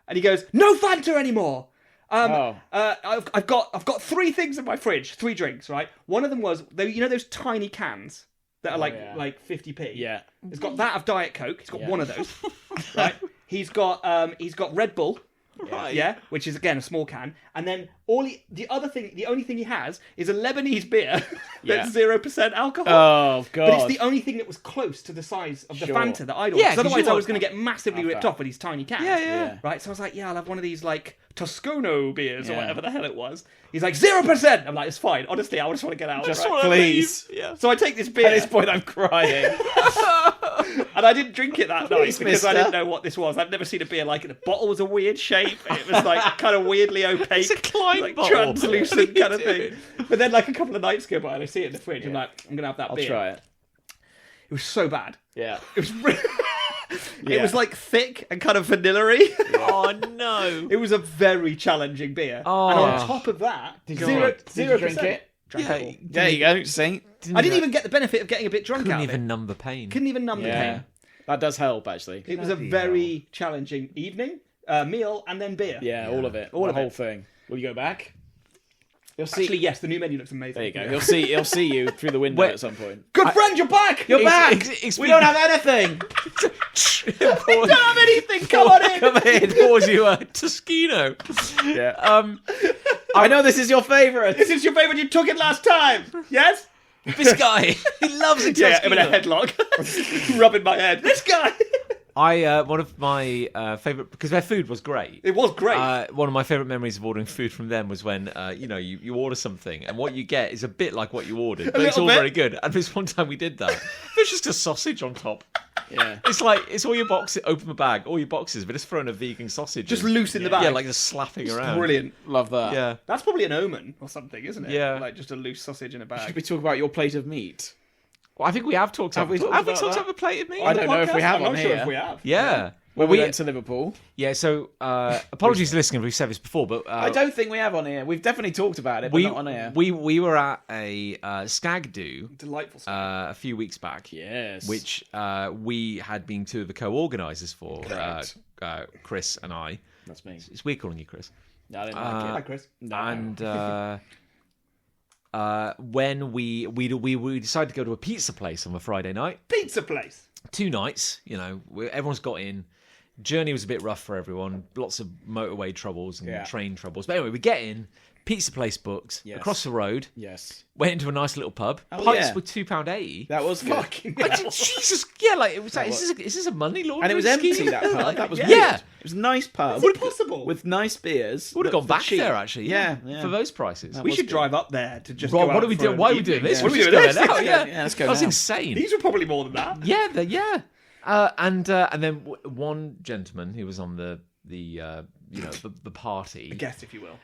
And he goes, "No Fanta anymore. I've got 3 things in my fridge, 3 drinks, right? One of them was, you know those tiny cans that are yeah. like 50p. Yeah. He's got that of Diet Coke. He's got Yeah. one of those, right? He's got Red Bull. Right. Yeah, which is again a small can, and then the only thing he has is a Lebanese beer Yeah. that's 0% alcohol. Oh, God. But it's the only thing that was close to the size of the Sure. Fanta that I'd ordered. Yeah, 'Cause 'cause otherwise you I was want going to get massively Have ripped that. off with these tiny cans. Yeah. Yeah. Right, so I was like, yeah, I'll have one of these like Toscano beers or Yeah. whatever the hell it was. He's like 0%. I'm like, it's fine. Honestly, I just want to get out. Just right? please. Yeah. So I take this At beer, this point, I'm crying. and I didn't drink it that night Please, because I mister. didn't know what this was. I've never seen a beer like it. The bottle was a weird shape. It was like kind of weirdly opaque. It's a Klein like bottle. translucent What are you kind of thing. doing? But then like a couple of nights go by and I see it in the fridge. I'm like, I'm gonna have that I'll beer. try it. It was so bad. Yeah. It was re- Yeah. It was like thick and kind of vanilla-y. Oh no. It was a very challenging beer. Oh. And on top of that, Did zero, you drink 0%. it? Drank Yeah, it all. There you go. See? I didn't even get the benefit of getting a bit drunk Couldn't out of even it. numb the pain. Couldn't even numb the Yeah. pain. That does help, actually. It was a very challenging evening, meal, and then beer. Yeah, all of it. All the of whole it. thing. Will you go back? You'll see. Actually, yes, the new menu looks amazing. There you go. Yeah. He'll see you through the window Wait. at some point. Good friend, you're back! You're back! it's We been- don't have anything! don't have anything! Come on in! Come in. Pours you a Toscano. Yeah. I know this is your favourite! This is your favourite, you took it last time! Yes? This guy, he loves a Yeah, Toscano. I'm in a headlock. Rubbing my head. This guy! One of my favourite, because their food was great. It was great. One of my favourite memories of ordering food from them was when, you order something and what you get is a bit like what you ordered, but it's little all bit. very good. And this one time we did that. There's just a sausage on top. Yeah. It's like, it's all your boxes, open the bag, all your boxes, but just throwing a vegan sausage Just in. loose in the bag. Yeah, like just slapping around. Brilliant. Love that. Yeah. That's probably an omen or something, isn't it? Yeah. Like just a loose sausage in a bag. Should we talk about your plate of meat? Well, I think we have talked Have about we talked have we about talked that? about a plate of meat? I don't know if we have I'm on not sure here. if we have. Yeah. When Well, we went to Liverpool. Yeah, so apologies to listeners, we've said this before, but I don't think we have on here. We've definitely talked about it, but we not on here. we were at a stag do Delightful stuff. a few weeks back, Yes. which we had been 2 of the co-organisers for, Correct. Chris and I. That's me. It's weird calling you Chris. No, I didn't Hi, like it. Chris. No. And when we decided to go to a pizza place on a Friday night, Pizza place. 2 nights, everyone's got in. Journey was a bit rough for everyone. Lots of motorway troubles and Yeah. train troubles. But anyway, we get in. Pizza place booked. Yes. Across the road. Yes. Went into a nice little pub. Oh, Pints yeah. were £2.80. That was good. Fucking I hell. did- Jesus, yeah, like it was like, is this a money laundering And it was scheme? empty, that pub. That was Yeah. weird. Yeah. It was a nice pub. Is it possible? With nice beers. Would have but gone for back cheap. there actually. Yeah. For those prices. we was should good. drive up there to just Rob, go what out are we for doing? an Why are we evening. doing this? What are we We're doing just this? going out. Yeah, let's go That's now. insane. These were probably more than that. Yeah. And then one gentleman who was on the party, I guess, if you will.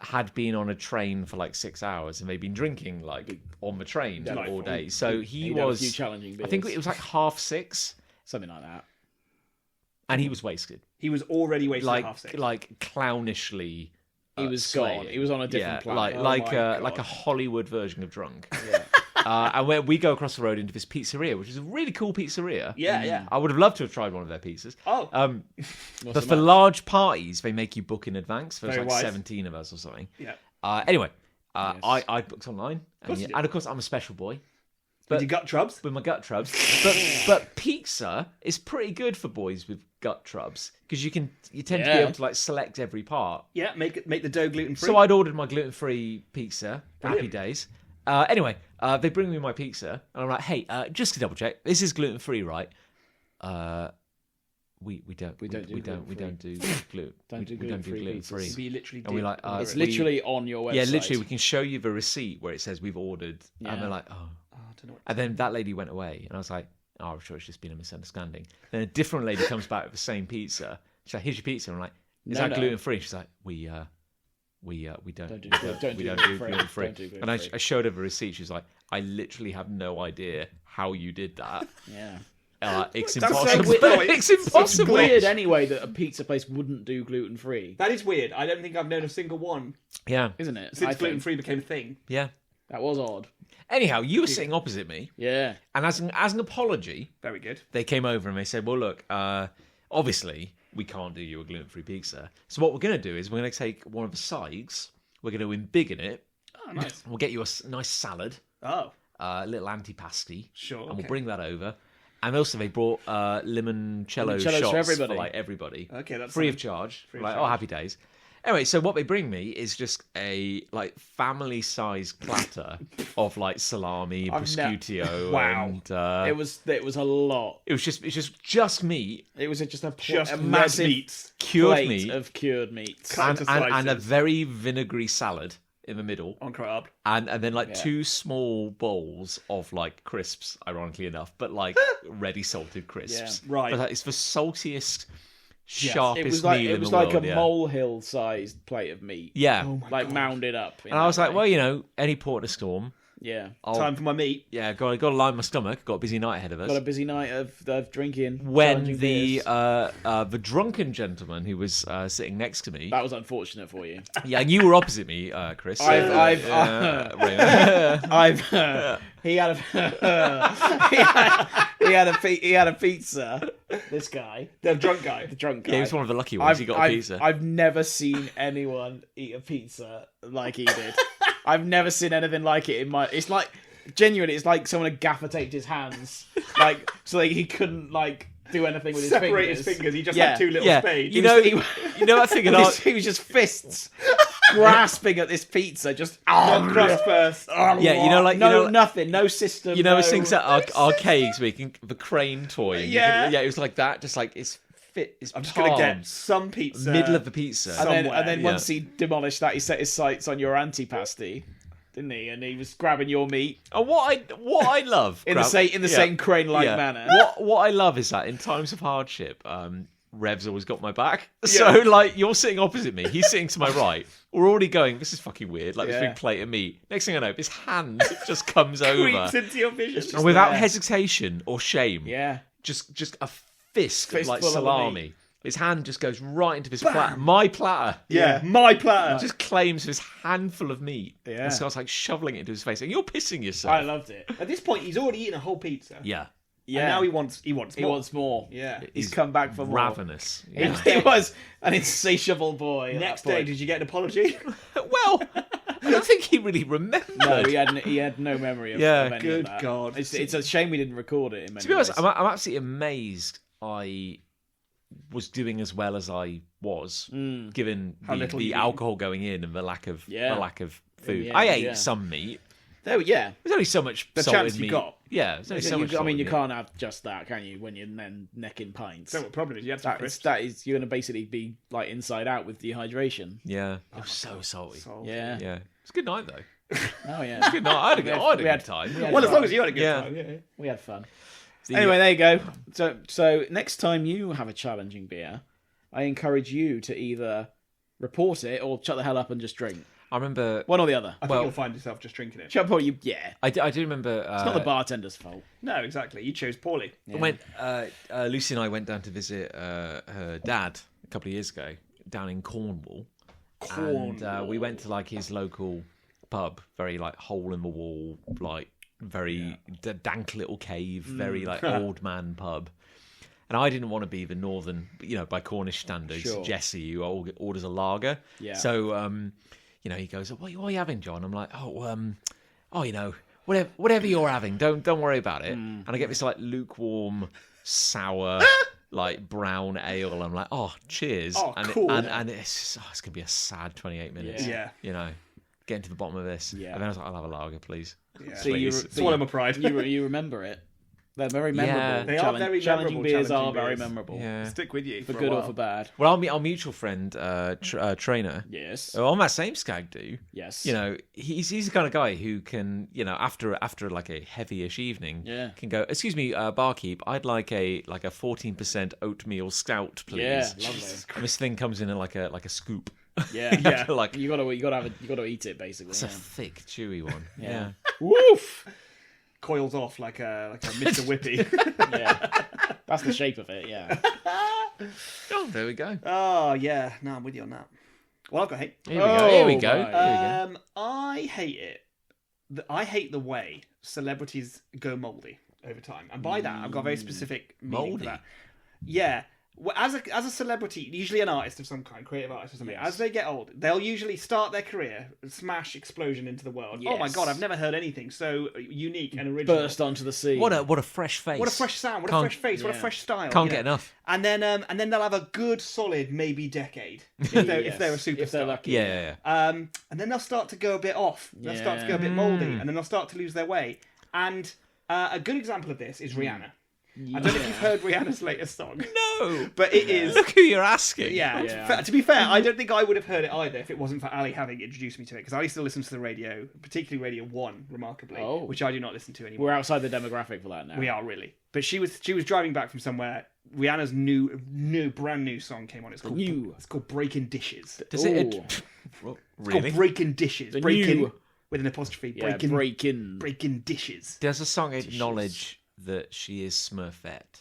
had been on a train for like 6 hours and they'd been drinking like on the train all Delightful. day. So he He'd had a was, few challenging beers. I think it was like 6:30, something like that. and he was wasted, He was already wasted at half 6. like clownishly. He was slaying. gone. He was on a different Yeah, planet. like my like a God. Hollywood version of drunk. Yeah. And when we go across the road into this pizzeria, which is a really cool pizzeria. Yeah. I would have loved to have tried one of their pizzas. Oh. Not But so for much. large parties, they make you book in advance. There was Very like wise. 17 of us or something. Yeah. Anyway, Yes. I booked online, course you did. and of course I'm a special boy With your gut trubs? with my gut trubs. but pizza is pretty good for boys with gut trubs because you tend to be Yeah. able to like select every part. Yeah, make the dough gluten free. So I'd ordered my gluten-free pizza. Happy Brilliant. days. Anyway, They bring me my pizza, and I'm like, hey, just to double check, this is gluten free, right? We don't do gluten free. So you literally And we're like, did. It's literally on your website. yeah, literally, we can show you the receipt where it says we've ordered, and they're like, oh. I don't know what And then that lady went away, and I was like, oh, I'm sure it's just been a misunderstanding. Then a different lady comes back with the same pizza. She's like, here's your pizza. And I'm like, is that gluten free? She's like, we don't do gluten free. And I showed her the receipt. She's like, I literally have no idea how you did that. Yeah. It's That's so impossible. weird. It's impossible. It's weird anyway that a pizza place wouldn't do gluten free, That is weird. I don't think I've known a single one Yeah, isn't it? since gluten free became a thing. yeah. That was odd. Anyhow, you were sitting opposite me, Yeah. and as an apology, Very good. they came over and they said, well, look, obviously, we can't do you a gluten-free pizza. So what we're going to do is we're going to take one of the sides, we're going to embiggen it, Oh, nice. we'll get you a nice salad, Oh, a little antipasti, sure. and Okay. we'll bring that over. And also they brought limoncello Limoncellos shots for everybody. like everybody. Okay, that's free fine. of charge. Free of like, charge. oh, happy days. Anyway, so what they bring me is just a like family-sized platter of like salami, prosciutto, Wow. and It was a lot. it's just meat, It was just a Just massive meats. cured plate meat, of cured meats. Cut into and a slices. very vinegary salad in the middle, On carb. and then like two small bowls of like crisps, ironically enough, but like ready salted crisps. Yeah, right. But like, it's the saltiest, Yes. sharpest It was like meal it in was the like world. a Yeah. molehill-sized plate of meat. Yeah. Like mounded up. And I was like, well, you know, any port in a storm. yeah. Time for my meat. Yeah, got to line my stomach. Got a busy night ahead of us. Got a busy night of drinking. When challenging the beers. the drunken gentleman who was sitting next to me, That was unfortunate for you. yeah, and you were opposite me, Chris. Raymond. He had a pizza. This guy, The drunk guy. the drunk guy. Yeah, he was one of the lucky ones. He got a pizza. I've never seen anyone eat a pizza like he did. I've never seen anything like it in my. It's like genuinely. It's like someone had gaffer taped his hands, like so that he couldn't like do anything with Separate his his fingers. fingers. He just Yeah. had two little yeah, spades. you know that thing in art. He was just fists grasping at this pizza, just One crust first. Yeah, you know, like nothing, no system. You know, no... those things at arcades where you can the crane toy. Yeah. Yeah, it was like that. Just like it's fit. It's I'm just gonna get palms, some pizza. middle of the pizza. And then Yeah. once he demolished that, he set his sights on your antipasti, didn't he? And he was grabbing your meat And what I love in the same crane-like Yeah. manner. What I love is that in times of hardship, Rev's always got my back. So like you're sitting opposite me, he's sitting to my right. We're already going, this is fucking weird. Like this Yeah. big plate of meat. Next thing I know, his hand just comes Creeps over, into your vision. and without there. hesitation or shame, Yeah, just a fist of like Fistful of salami. His hand just goes right into this platter. My platter. Yeah, my platter. Just claims this handful of meat. Yeah. And starts like shoveling it into his face. And you're pissing yourself. I loved it. At this point, he's already eaten a whole pizza. Yeah. Yeah, And now he wants he more. wants more. Yeah. He's come back for more. Ravenous. He, Yeah. he was an insatiable boy. at Next that day, point. did you get an apology? Well, I don't think he really remembered. No, he had no memory of, Yeah. of any Good of that. God. It's a shame we didn't record it. In many To be honest, ways. I'm absolutely amazed I was doing as well as I was, given How little the you alcohol going in and the lack of food. the I end, ate yeah. some meat. Yeah. There's only so much The salt chance in you meat. got. Yeah, there's only so much. I salt mean, in you meat. can't have just that, can you? When you're then necking pints. So what problem is you had some crisps. That is, you're going to basically be like inside out with dehydration. Yeah, it was so salty. So- Yeah. Yeah, it's a good night though. Oh yeah. Good night. I had a good time. we had Well, as fun. long as you had a good Yeah. time. Yeah. We had fun. The- Anyway, there you go. So next time you have a challenging beer, I encourage you to either report it or shut the hell up and just drink. I remember. One or the other. I think you'll find yourself just drinking it. Shut up, you. Yeah. I do remember. It's not the bartender's fault. No, exactly. You chose poorly. When Lucy and I went down to visit her dad a couple of years ago down in Cornwall, and we went to like his local pub, very like hole in the wall, like very dank little cave, very like old man pub. And I didn't want to be the northern, by Cornish standards, Sure. Jesse, who orders a lager. Yeah. So, he goes, what are you having, John? I'm like, whatever you're having, don't worry about it. And I get this like lukewarm, sour, like brown ale. I'm like, oh, cheers. Oh, and cool. and it's just, it's gonna be a sad 28 minutes. Yeah. You know. getting to the bottom of this. Yeah. And then I was like, I'll have a lager, please. Yeah. So Please. Swallow my pride. you remember it. They're very memorable. Yeah. They are very challenging memorable, beers challenging are very beers. memorable. Yeah. Stick with you For a good or while. for bad. Well, our mutual friend, Trainer, Yes. on that same stag do, Yes. you know, he's the kind of guy who can, you know, after like a heavy-ish evening, Yeah. can go, excuse me, barkeep, I'd like a 14% oatmeal stout, please. Yeah, lovely. And this thing comes in like a scoop. Yeah. Yeah. Like You gotta eat it basically. it's a Yeah. thick, chewy one. Yeah. Woof. Coils off like a Mr. Whippy. Yeah. That's the shape of it. Yeah. Oh, there we go. Oh yeah, no, I'm with you on that. Well, I've got hate. Here we go. Here we go. right. Here we go. I hate it. I hate the way celebrities go mouldy over time, and by that I've got a very specific meaning Mouldy? for that. Yeah. Well, as a celebrity, usually an artist of some kind, creative artist or something, Yes. as they get old, they'll usually start their career, smash explosion into the world. Oh my Yes. god, I've never heard anything so unique and original. Burst onto the scene. What a fresh face. What a fresh sound, what a Can't- fresh face, what a yeah. fresh style. Can't you get know? enough. And then they'll have a good solid maybe decade if they're a Yes. superstar. If they're lucky. Yeah. And then they'll start to go a bit off. They'll start to go a bit mouldy, and then they'll start to lose their way. And a good example of this is Rihanna. I don't know if you've heard Rihanna's latest song, No. but it is. Look who you're asking. Yeah, Yeah. to be fair, I don't think I would have heard it either if it wasn't for Ali having introduced me to it, because Ali still listens to the radio, particularly Radio 1, remarkably, Oh. which I do not listen to anymore. We're outside the demographic for that now. We are really. But she was driving back from somewhere. Rihanna's brand new song came on. It's called Breaking Dishes. Does Ooh. it? It's Really? called Breaking Dishes. The Breaking new- with an apostrophe. Yeah, Breaking Dishes. Does the song acknowledge that she is Smurfette?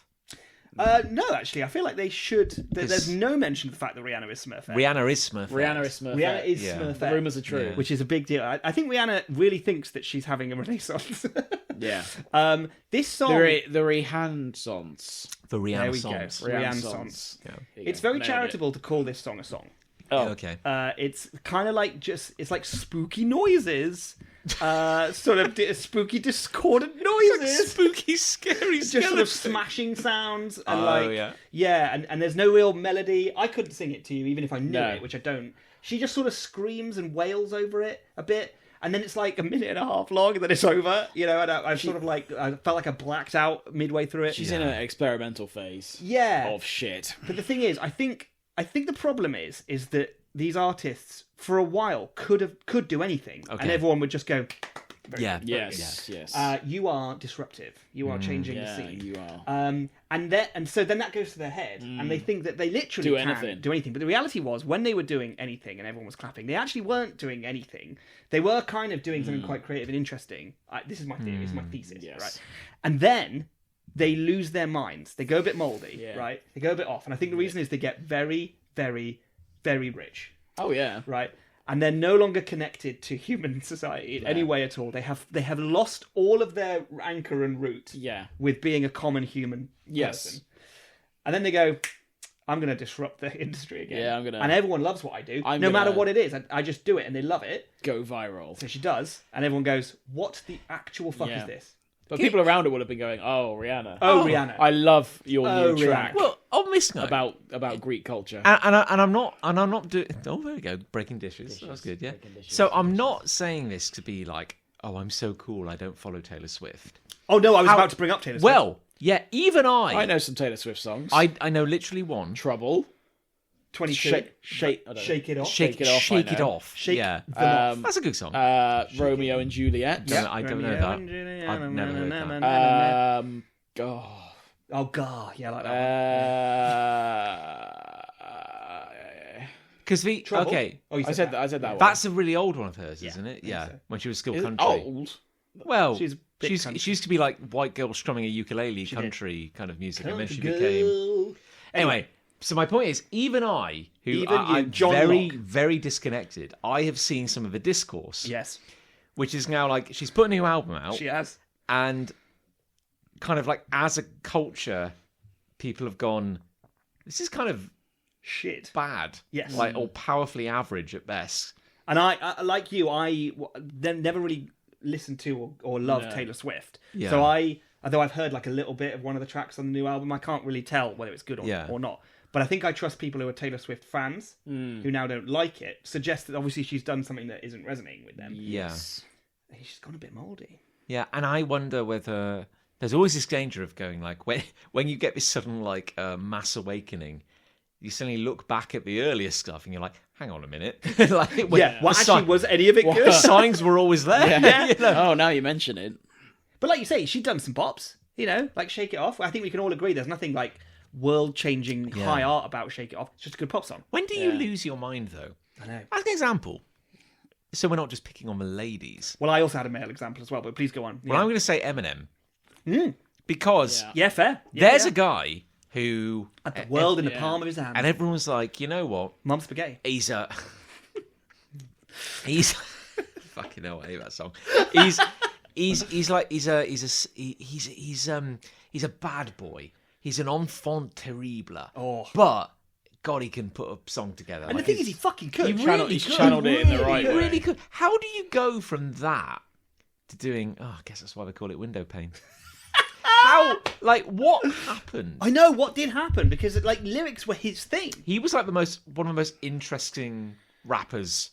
No, actually, I feel like they should. There's no mention of the fact that Rihanna is Smurfette. Rihanna is Smurfette. Rihanna is Smurfette. Rihanna is Yeah. Smurfette. The rumours are true. Yeah. Which is a big deal. I think Rihanna really thinks that she's having a renaissance. Yeah. This song. The Renaissance. The Rihanna There we songs. go. Renaissance. Yeah. It's very Nailed it. charitable to call this song a song. Oh, Okay. It's kind of like it's like spooky noises, sort of spooky discordant noises. Spooky, scary Just sort of smashing sounds and Oh, yeah. and there's no real melody. I couldn't sing it to you even if I knew No. it, which I don't. She just sort of screams and wails over it a bit, and then it's like a minute and a half long, and then it's over. You know, and I sort of like I felt like I blacked out midway through it. she's in an experimental phase yeah, of shit. but the thing is, I think the problem is that these artists for a while could do anything, and Okay. everyone would just go. Very Yeah. good. Yes. You are disruptive. You are changing the Yeah, scene. you are. And so then that goes to their head, and they think that they literally Do can anything. do anything. But the reality was, when they were doing anything and everyone was clapping, they actually weren't doing anything. They were kind of doing something quite creative and interesting. This is my theory. It's my thesis, Yes. right? And then they lose their minds. They go a bit mouldy, Yeah. right? They go a bit off, and I think the reason is they get very, very, very rich, Oh yeah. right? And they're no longer connected to human society in any way at all. They have lost all of their anchor and root Yeah. with being a common human Yes. person. And then they go, I'm going to disrupt the industry again. Yeah, I'm gonna- And everyone loves what I do. I'm no matter gonna- what it is. I just do it and they love it. Go viral. So she does. And everyone goes, what the actual fuck Yeah. is this? But people around it would have been going, "Oh, Rihanna. Oh, Rihanna. I love your Oh, new track Well, on this note, about Greek culture." and I'm not doing. Oh, there we go. Breaking dishes. That's good. Yeah. So I'm not saying this to be like, oh, I'm so cool. I don't follow Taylor Swift. Oh, no, I was about to bring up Taylor Swift. Well, yeah. Even I know some Taylor Swift songs. I know literally one. Trouble. 22. Shake It Off. Shake It Off, Shake I it know. off. Shake Yeah. them off. That's a good song. Romeo and Juliet. I don't know that. I've never heard that. Oh, God. Yeah, I like that one. Because the Trouble? okay, Oh, you I said that one. that's a really old one of hers, isn't it? think Yeah, so. when she was still Is it country. old. Well, She's a bit country. she used to be like white girl strumming a ukulele, country kind of music, and then she Country became. girl. Anyway, so my point is, even I, who Even you, I'm John very, Locke. very disconnected, I have seen some of the discourse, Yes, which is now like she's put a new album out, she has. and kind of like as a culture, people have gone, this is kind of Shit. bad, Yes. like or powerfully average at best. And I like you, then never really listened to or loved No. Taylor Swift. Yeah. So although I've heard like a little bit of one of the tracks on the new album, I can't really tell whether it's good or Yeah. not. But I think I trust people who are Taylor Swift fans who now don't like it. Suggest that obviously she's done something that isn't resonating with them. Yes. She's gone a bit mouldy. Yeah, and I wonder whether there's always this danger of going like when you get this sudden like mass awakening, you suddenly look back at the earlier stuff and you're like, hang on a minute, Was any of it good? The signs were always there. Yeah. You know? Oh, now you mention it. But like you say, she'd done some pops. You know, like Shake It Off. I think we can all agree there's nothing like world-changing high art about Shake It Off. It's just a good pop song. When do you lose your mind though? I know. As an example, so we're not just picking on the ladies. Well, I also had a male example as well, but please go on. Well, I'm going to say Eminem because Yeah, fair. Yeah, there's yeah. a guy who Had the world in the palm of his hand. and everyone's like, you know what? Mum spaghetti. He's fucking hell, I hate that song. He's a bad boy. He's an enfant terrible. Oh. But God, he can put a song together. And the thing is, he fucking could. He's channeled it in the right He way. really could. How do you go from that to doing? Oh, I guess that's why they call it window pane. How? Like, what happened? I know what did happen because like lyrics were his thing. He was like one of the most interesting rapists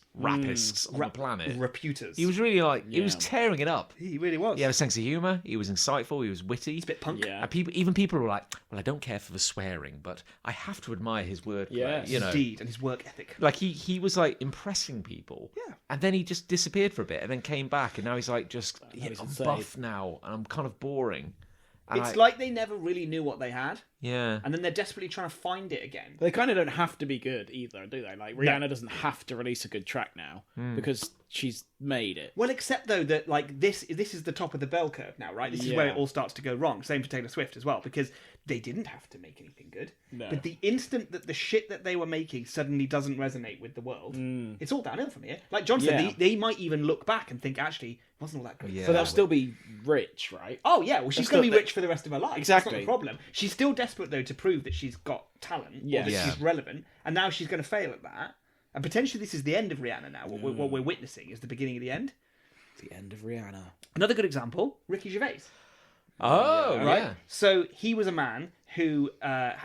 on the planet. Reputers. He was really like he was tearing it up. He really was. He had a sense of humour. He was insightful. He was witty. It's a bit punk. Yeah. And people were like, "Well, I don't care for the swearing, but I have to admire his wordplay." Yes. You know, Indeed, and his work ethic. like he was like impressing people. Yeah. And then he just disappeared for a bit, and then came back, and now he's like he's I'm insane. buff now, and I'm kind of boring. And It's like they never really knew what they had, yeah. and then they're desperately trying to find it again. They kind of don't have to be good either, do they? Like Rihanna doesn't have to release a good track now because she's made it. Well, except though that like this is the top of the bell curve now, right? This is where it all starts to go wrong. Same for Taylor Swift as well, because they didn't have to make anything good. No. But the instant that the shit that they were making suddenly doesn't resonate with the world, it's all downhill from here. Like John said, Yeah. they might even look back and think, actually, it wasn't all that good. Yeah. So they'll still be rich, right? Oh yeah, well she's That's going to good. be rich for the rest of her life. Exactly. That's not the problem. She's still desperate though to prove that she's got talent, or that Yeah. she's relevant, and now she's going to fail at that. And potentially this is the end of Rihanna now. What we're witnessing is the beginning of the end. The end of Rihanna. Another good example, Ricky Gervais. Oh, Right? yeah. So he was a man who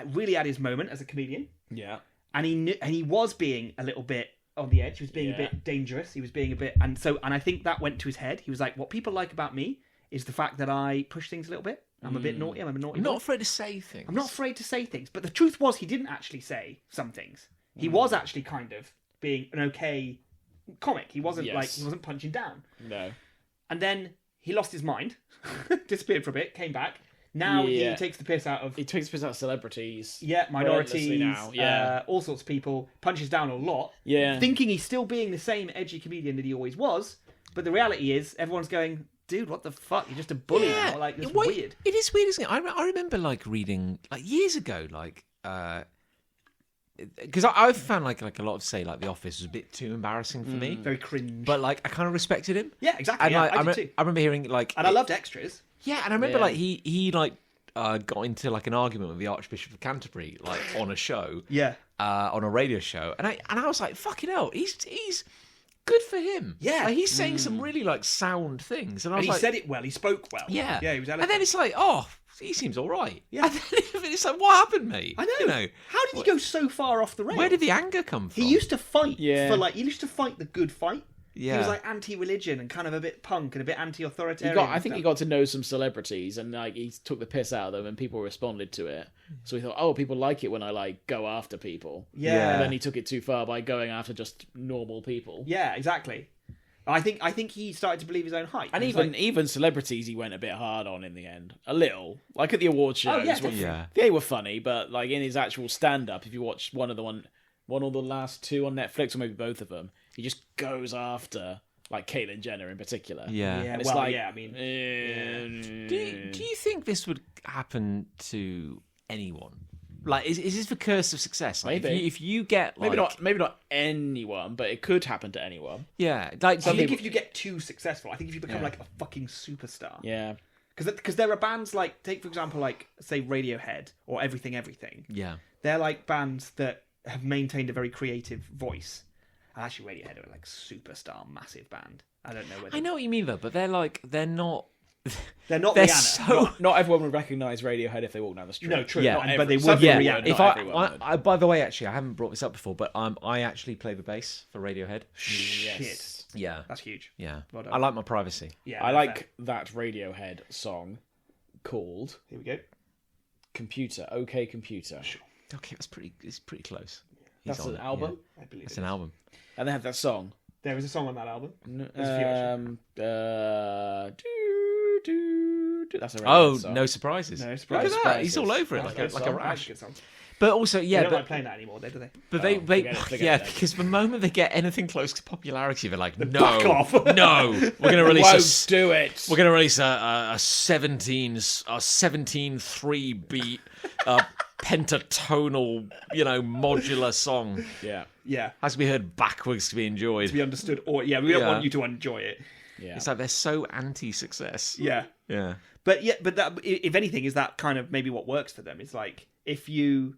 really had his moment as a comedian, Yeah. and he was being a little bit on the edge. He was being a bit dangerous. He was being a bit, and I think that went to his head. He was like, "What people like about me is the fact that I push things a little bit. I'm a bit naughty. I'm a naughty. I'm boy. not afraid to say things. I'm not afraid to say things." But the truth was, he didn't actually say some things. He was actually kind of being an okay comic. He wasn't Yes. like he wasn't punching down. No. And then he lost his mind, disappeared for a bit, came back. Now he Yeah. takes the piss out of He takes piss out of celebrities. minorities, relentlessly now. Yeah. all sorts of people, punches down a lot, Yeah. thinking he's still being the same edgy comedian that he always was. But the reality is, everyone's going, dude, what the fuck? You're just a bully now. Like, it's Wait, weird. It is weird, isn't it? I remember like reading like years ago, like because I found like a lot of say like The Office was a bit too embarrassing for me, Very cringe. but like I kind of respected him. yeah, exactly. And Yeah, like, I did too. I remember hearing like And I loved extras. yeah, and I remember Yeah. like he like got into like an argument with the Archbishop of Canterbury like on a show, Yeah. on a radio show, and I was like, fucking hell, he's good for him. Yeah. Like, he's saying some really like sound things, and I And was he like, said it well. He spoke well. yeah, Yeah, he was and eloquent. then it's like, oh, he seems all right. Yeah. And then it's like, what happened, mate? I know. You know, How did he go so far off the rails? where did the anger come from? He used to fight Yeah. for like he used to fight the good fight. Yeah. He was like anti-religion and kind of a bit punk and a bit anti-authoritarian. I think he got to know some celebrities and like he took the piss out of them and people responded to it. So he thought, oh, people like it when I like go after people. Yeah. And then he took it too far by going after just normal people. Yeah, exactly. I think he started to believe his own hype. And He was even celebrities he went a bit hard on in the end. A little. Like at the award shows. yeah, when- definitely. Yeah. They were funny, but like in his actual stand up, if you watch one or the last two on Netflix, or maybe both of them, he just goes after like Caitlyn Jenner in particular. Yeah. Yeah, And it's well, like, yeah, I mean, Do you think this would happen to anyone? Like, is this the curse of success? Like, Maybe. if you get like, maybe not anyone, but it could happen to anyone. yeah, like I do think you- if you get too successful, I think if you become like a fucking superstar, Yeah. because there are bands like, take for example, like say Radiohead or Everything Everything. yeah, They're like bands that have maintained a very creative voice. And actually, Radiohead are like superstar, massive band. I don't know whether I know what you mean though, but they're not They're not they're Rihanna. so. Not everyone would recognise Radiohead if they walked down the street. No, true. Yeah. But they would Some be people Rihanna. would, If not everyone would. I, by the way, actually, I haven't brought this up before, but I actually play the bass for Radiohead. Shit. Yeah, That's huge. yeah. Well done. I like my privacy. Yeah, I no, like fair. that Radiohead song called Here we go. Computer, OK Computer. Okay, it's pretty close. That's He's on an it, album. I believe It's it an is. album. And they have that song. There is a song on that album. There's a few, actually. That's a Radiohead Oh, song. no surprises. No Look surprises. at that. He's all over it I like like a that song. rash. Good song. But also, They yeah, don't but like playing that anymore, do they? But they forget yeah, it then. because the moment they get anything close to popularity, they're like, no, back off. no, we're going to release Won't do it. we're going to release a 17 beat pentatonal, modular song. Yeah. Yeah. Has to be heard backwards to be enjoyed. To be understood. Or we don't Yeah. want you to enjoy it. Yeah. It's like they're so anti-success. Yeah. Yeah. But that, if anything, is that kind of maybe what works for them? It's like if you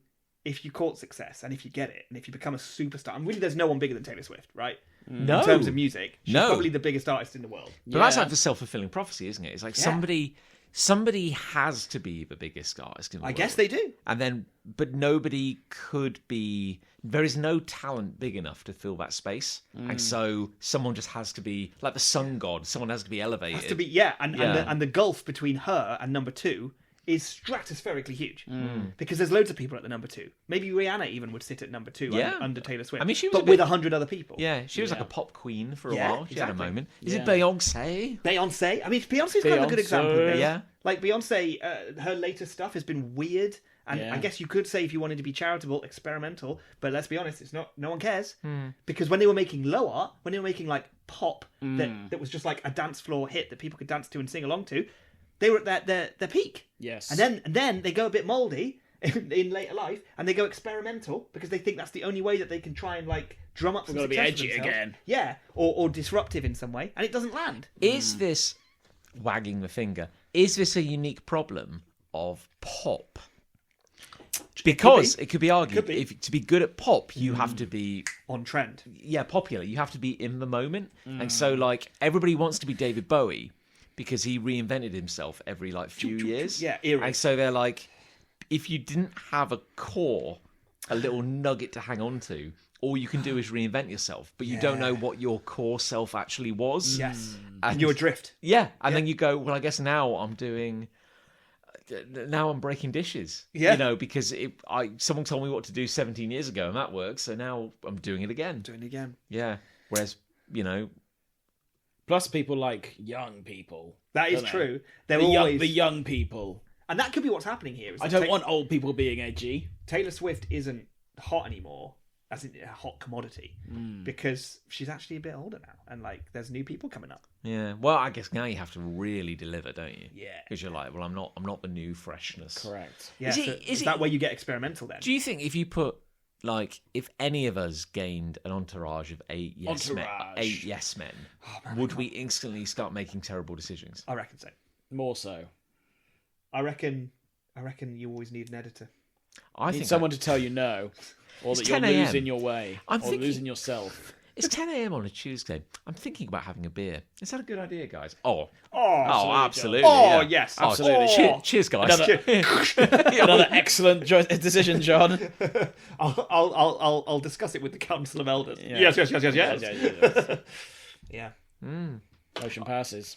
court success and if you get it and if you become a superstar, and really there's no one bigger than Taylor Swift, right? No. In terms of music, she's No. probably the biggest artist in the world. But that's Yeah. like the self-fulfilling prophecy, isn't it? It's like Yeah. somebody has to be the biggest artist in the I world. guess they do. And then, but nobody could be. There is no talent big enough to fill that space, and so someone just has to be like the sun god. Someone has to be elevated. Has to be And the gulf between her and number two is stratospherically huge because there's loads of people at the number two. Maybe Rihanna even would sit at number two Yeah. under Taylor Swift. I mean, she was but a bit- with 100 other people. Yeah, she was like Yeah. a pop queen for a Yeah, while. She had a exactly. moment. Is it Yeah. Beyonce? Beyonce. I mean, Beyonce's kind of a good Beyonce. example of this. Yeah. Like Beyonce, her latest stuff has been weird, and Yeah. I guess you could say if you wanted to be charitable, experimental. But let's be honest, it's not. No one cares Hmm. because when they were making low art, when they were making like pop that was just like a dance floor hit that people could dance to and sing along to, they were at their peak. Yes. And then they go a bit mouldy in later life, and they go experimental because they think that's the only way that they can try and like drum up some gotta be success for edgy themselves. again. Yeah, or disruptive in some way, and it doesn't land. Is this wagging the finger? Is this a unique problem of pop? Because it could be argued, Could be. if to be good at pop, you have to be On trend. popular. You have to be in the moment, and so like everybody wants to be David Bowie because he reinvented himself every like few years. Yeah, era. And so they're like, if you didn't have a core, a little nugget to hang on to, all you can do is reinvent yourself, but you don't know what your core self actually was. Yes. And You're adrift. yeah, and then you go, well, I guess now I'm breaking dishes. Yeah. Because someone told me what to do 17 years ago, and that works. So now I'm doing it again. Doing it again. Yeah. Whereas, Plus, people like young people. That is don't they? true. They're The always, young people. and that could be what's happening here. Is I that don't want old people being edgy. Taylor Swift isn't hot anymore, as in a hot commodity, because she's actually a bit older now, and like there's new people coming up. yeah. Well, I guess now you have to really deliver, don't you? Yeah. Because you're like, well, I'm not the new freshness. Correct. Yeah, Is so it- is is that it- where you get experimental then? Do you think if you put if any of us gained an entourage of eight yes men, would we instantly start making terrible decisions? I reckon so. More so. I reckon you always need an editor. I Need think someone to tell you no, or It's that you're 10 a.m. losing your way, I'm or thinking- losing yourself. It's 10 a.m. on a Tuesday. I'm thinking about having a beer. Is that a good idea, guys? Oh, Oh, absolutely. Oh, yeah. yes, Oh, absolutely. Cheers, guys. Another excellent decision, John. I'll discuss it with the Council of Elders. Yeah. Yes. Yeah. Motion passes.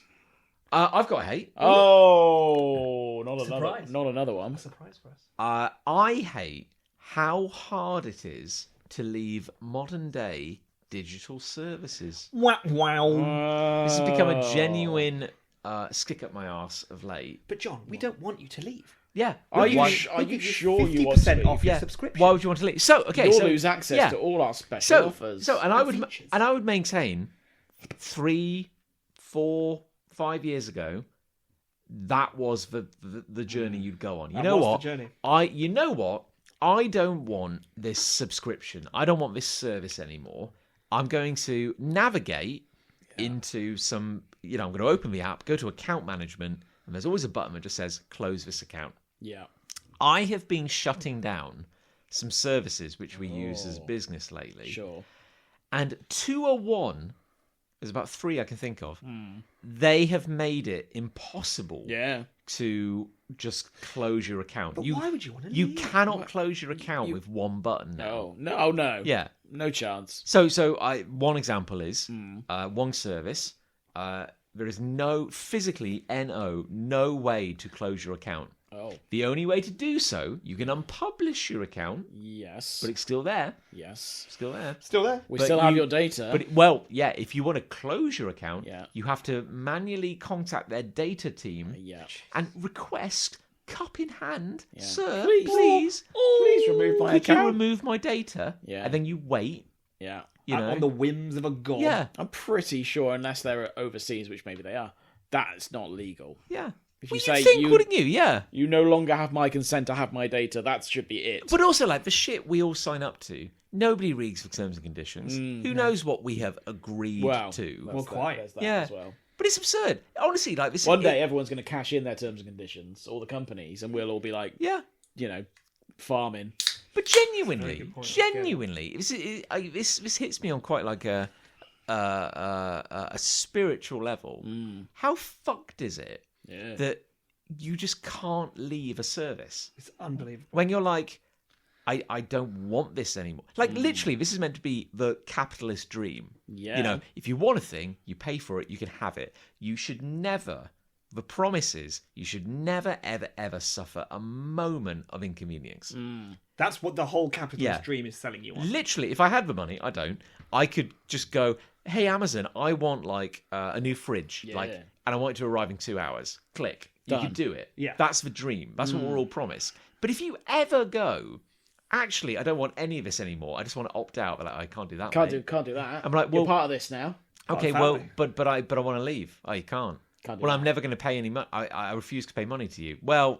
I've got hate. Oh, not Surprise. another one. Surprise for us. I hate how hard it is to leave modern day digital services. Wow. This has become a genuine stick up my arse of late. But John, we don't want you to leave. Yeah. Are you Why- sure you want to 50% leave? off your Yeah. subscription? Why would you want to leave? So okay, You'll so lose access yeah. to all our special offers. and I would features. and I would maintain 3, 4, 5 years ago, that was the journey you'd go on. You That know was the what? journey. You know what? I don't want this subscription. I don't want this service anymore. I'm going to navigate into some. I'm going to open the app, go to account management, and there's always a button that just says close this account. Yeah. I have been shutting down some services which we use as business lately. Sure. And 201 There's about 3 I can think of. They have made it impossible Yeah. to just close your account. But why would you want to You leave? cannot close your account with one button now. No. Yeah. No chance. So one example is one service. There is no way to close your account. Oh. The only way to do so, you can unpublish your account, Yes. but it's still there. Yes. Still there. Still there? We But still have you- your data. But if you want to close your account, you have to manually contact their data team yeah. and request, cup in hand, Yeah. sir, Please. Please remove my could you account. remove my data? Yeah. And then you wait. Yeah. You know, On the whims of a god. yeah, I'm pretty sure, unless they're overseas, which maybe they are, that's not legal. yeah. If Well, you say you'd think, you- wouldn't you? Yeah. You no longer have my consent, I have my data, that should be it. But also, like, the shit we all sign up to, nobody reads the terms and conditions. Who knows what we have agreed to? Well, quite. There's that Yeah. as well. But it's absurd. Honestly, like, this One day, everyone's going to cash in their terms and conditions, all the companies, and we'll all be like, Yeah. farming. But Very good point. genuinely, this hits me on quite like a spiritual level. How fucked is it Yeah. that you just can't leave a service It's unbelievable. when you're like, I don't want this anymore. Like, literally, this is meant to be the capitalist dream. Yeah. You know, if you want a thing, you pay for it, you can have it. You should never. The promise is you should never, ever, ever suffer a moment of inconvenience. That's what the whole capitalist Yeah. dream is selling you on. Literally, if I had the money, I don't. I could just go, hey, Amazon, I want like a new fridge, like, and I want it to arrive in 2 hours. Click, you Done. could do it. Yeah. That's the dream. That's what we're all promised. But if you ever go, actually, I don't want any of this anymore. I just want to opt out. Like, I can't do that. Can't mate. do that. I'm like, You're well, part of this now. okay, Part of well, family. but I want to leave. Oh, you can't. Can't do Well, that. I'm never going to pay any money. I refuse to pay money to you. Well,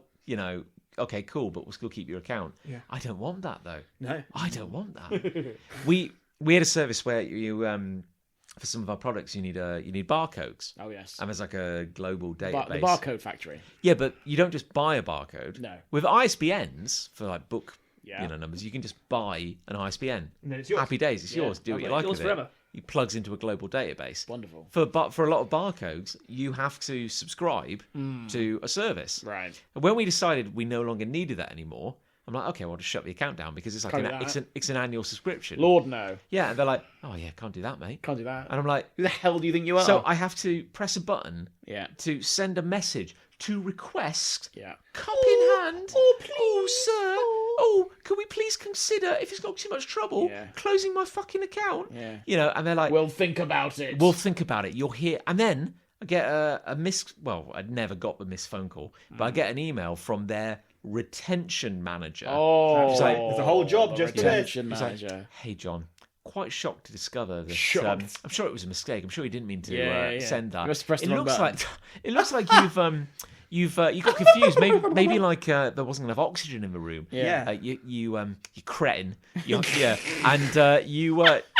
okay, cool, but we'll still keep your account. Yeah. I don't want that though. No. I don't want that. we had a service where you for some of our products you need barcodes. Oh, yes. And there's like a global The database. barcode factory. Yeah, but you don't just buy a barcode. No. With ISBNs for like book Yeah. numbers, you can just buy an ISBN. And then it's yours. Happy days, it's Yeah, yours. Do what you lovely. like Yours with forever. it. It plugs into a global database. Wonderful. For a lot of barcodes, you have to subscribe to a service. Right. And when we decided we no longer needed that anymore, I'm like, okay, well, I'll just shut the account down because it's like Can't do that. it's an annual subscription. Lord, no. Yeah, and they're like, oh yeah, can't do that, mate. Can't do that. And I'm like, Who the hell do you think you are? so I have to press a button Yeah. to send a message to request Yeah. cup in hand. Oh, please. Oh, sir. Oh, can we please consider, if it's not too much trouble, Yeah. closing my fucking account? Yeah. And they're like, We'll think about it. we'll think about it. You're here. And then I get a missed, well, I never got the missed phone call, but I get an email from their retention manager. Oh. It's like- There's a whole job the just for retention It's like, manager. hey, John, quite shocked to discover that. Shocked. I'm sure it was a mistake. I'm sure he didn't mean to Yeah. send that. You must have pressed it the wrong looks button. like it looks like you got confused. Maybe like there wasn't enough oxygen in the room. Yeah. You cretin. And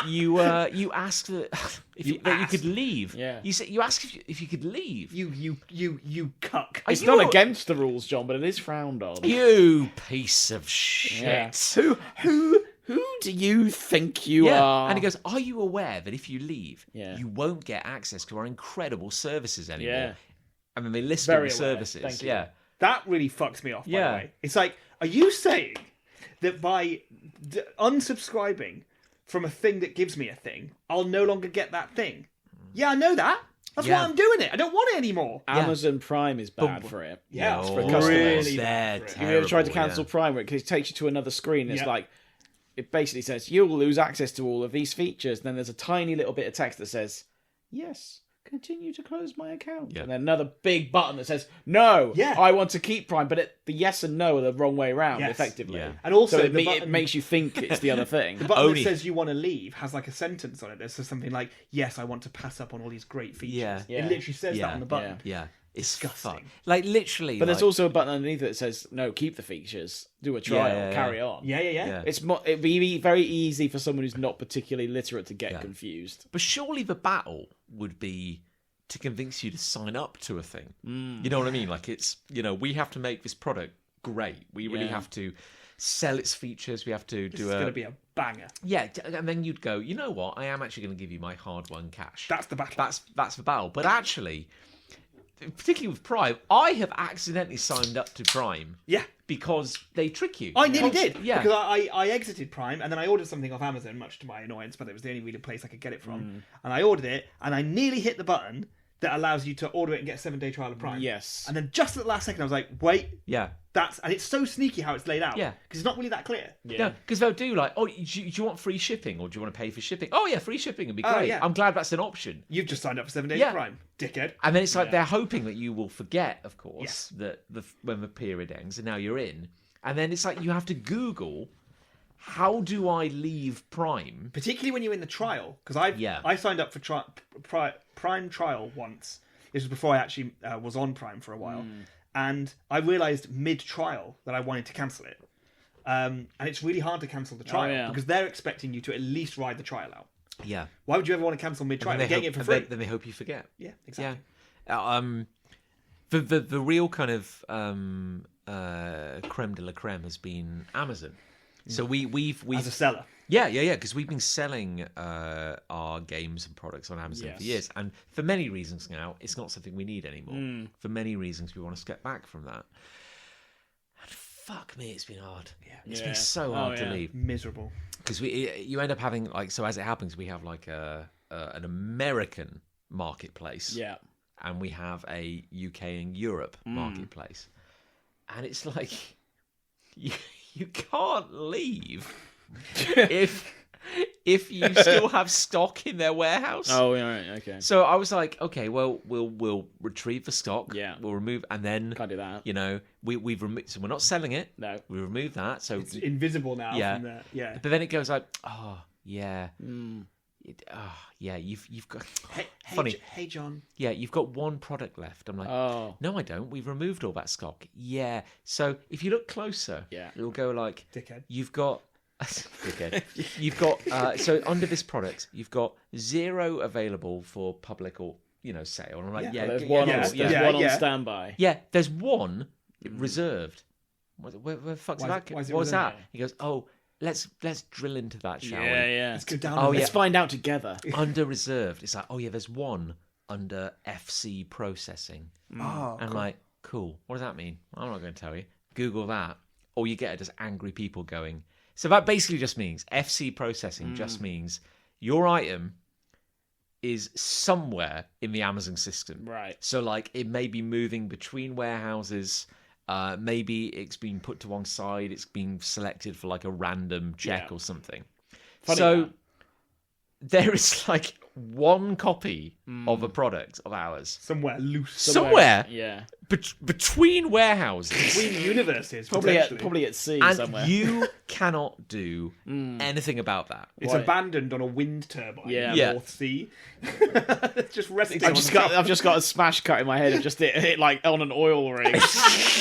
you asked that you could leave. Yeah. You asked if you could leave. You cuck. It's you not were- against the rules, John, but it is frowned on. You piece of shit. Yeah. Who do you think you Yeah, are? and he goes, "Are you aware that if you leave, Yeah. you won't get access to our incredible services anymore?" Yeah. And then they list Very all the aware. services. Thank you. Yeah, That really fucks me off, by Yeah. the way. It's like, are you saying that by unsubscribing from a thing that gives me a thing, I'll no longer get that thing? Yeah, I know that. That's Yeah. why I'm doing it. I don't want it anymore. Amazon Prime is bad for it. Yeah, No, for customers. really they're bad for it. Have you ever tried to terrible, cancel yeah. Prime? Because it takes you to another screen. It's Yeah. like, it basically says, you'll lose access to all of these features. Then there's a tiny little bit of text that says, yes, continue to close my account. Yeah. And then another big button that says, no, Yeah. I want to keep Prime. But the yes and no are the wrong way around, Yes. effectively. Yeah. And also, So it, the it button, makes you think it's the other thing. the button Only- that says you want to leave has like a sentence on it that says something like, yes, I want to pass up on all these great features. Yeah. Yeah. It literally says Yeah. that on the button. Yeah, it's Disgusting. fuck. Like literally. But there's like- also a button underneath that says, no, keep the features, do a trial, Yeah, yeah, carry on. Yeah. Yeah. It'd be very easy for someone who's not particularly literate to get confused. But surely the battle would be to convince you to sign up to a thing. Mm. You know what I mean? Like it's, we have to make this product great. We really Yeah. have to sell its features. We have to This do is going to be a banger. Yeah, and then you'd go, you know what? I am actually going to give you my hard-won cash. That's the battle. That's the battle. But actually, particularly with Prime, I have accidentally signed up to Prime. Yeah. Because they trick you. I nearly did. Yeah. Because I exited Prime and then I ordered something off Amazon, much to my annoyance, but it was the only really place I could get it from. And I ordered it and I nearly hit the button that allows you to order it and get a 7-day trial of Prime. Yes. And then just at the last second I was like, wait, Yeah. and it's so sneaky how it's laid out. Yeah. Because it's not really that clear. Yeah, because they'll do like, oh, do you want free shipping or do you want to pay for shipping? Oh, yeah, free shipping would be great. yeah. I'm glad that's an option. You've just signed up for 7 days Yeah. of Prime, dickhead. And then it's like they're hoping that you will forget, of course, that when the period ends and now you're in. And then it's like you have to Google, how do I leave Prime? Particularly when you're in the trial. Because I signed up for Prime trial once. This was before I actually was on Prime for a while. And I realised mid-trial that I wanted to cancel it. And it's really hard to cancel the trial because they're expecting you to at least ride the trial out. Yeah. Why would you ever want to cancel mid-trial? You're getting it for free. Then they hope you forget. Yeah, exactly. Yeah. The real kind of creme de la creme has been Amazon. So we've As a seller. Yeah, because we've been selling our games and products on Amazon for years, and for many reasons now, it's not something we need anymore. For many reasons, we want to step back from that. And fuck me, it's been hard. Yeah, it's been so hard to leave. Miserable. Because you end up having like, so as it happens, we have like an American marketplace, and we have a UK and Europe marketplace, and it's like you can't leave. if you still have stock in their warehouse. Oh, right, okay. So I was like, okay, well, we'll retrieve the stock. Yeah. We'll remove, and then Can't do that. You know, we've removed. So we're not selling it. No. We removed that. So It's invisible now. Yeah. From there. Yeah. But then it goes like, oh yeah, yeah. You've got funny. Hey, John. Yeah, you've got one product left. I'm like, no, I don't. We've removed all that stock. Yeah. So if you look closer, it'll go like, Dickhead. You've got. Dickhead. You've got so under this product, you've got 0 available for public or sale. And I'm like, there's one on standby. Yeah, there's one reserved. Where the fuck's that? Why is it What was that? reserved? He goes, oh, let's drill into that, shall we? Yeah. Let's go down. Oh, Let's find out together. Under reserved. It's like, oh yeah, there's one under FC processing. Oh, and I'm like, cool. What does that mean? I'm not going to tell you. Google that. All you get are just angry people going. So that basically just means FC processing just means your item is somewhere in the Amazon system. Right. So like it may be moving between warehouses. Maybe it's been put to one side. It's been selected for like a random check or something. Funny so that. there is like one copy of a product of ours. somewhere loose. Somewhere Yeah. between warehouses. Between universes. Probably potentially. at sea And somewhere. you cannot do anything about that. It's abandoned on a wind turbine in the Yeah. North Sea. It's just resting on I've just got a smash cut in my head of just it like on an oil rig.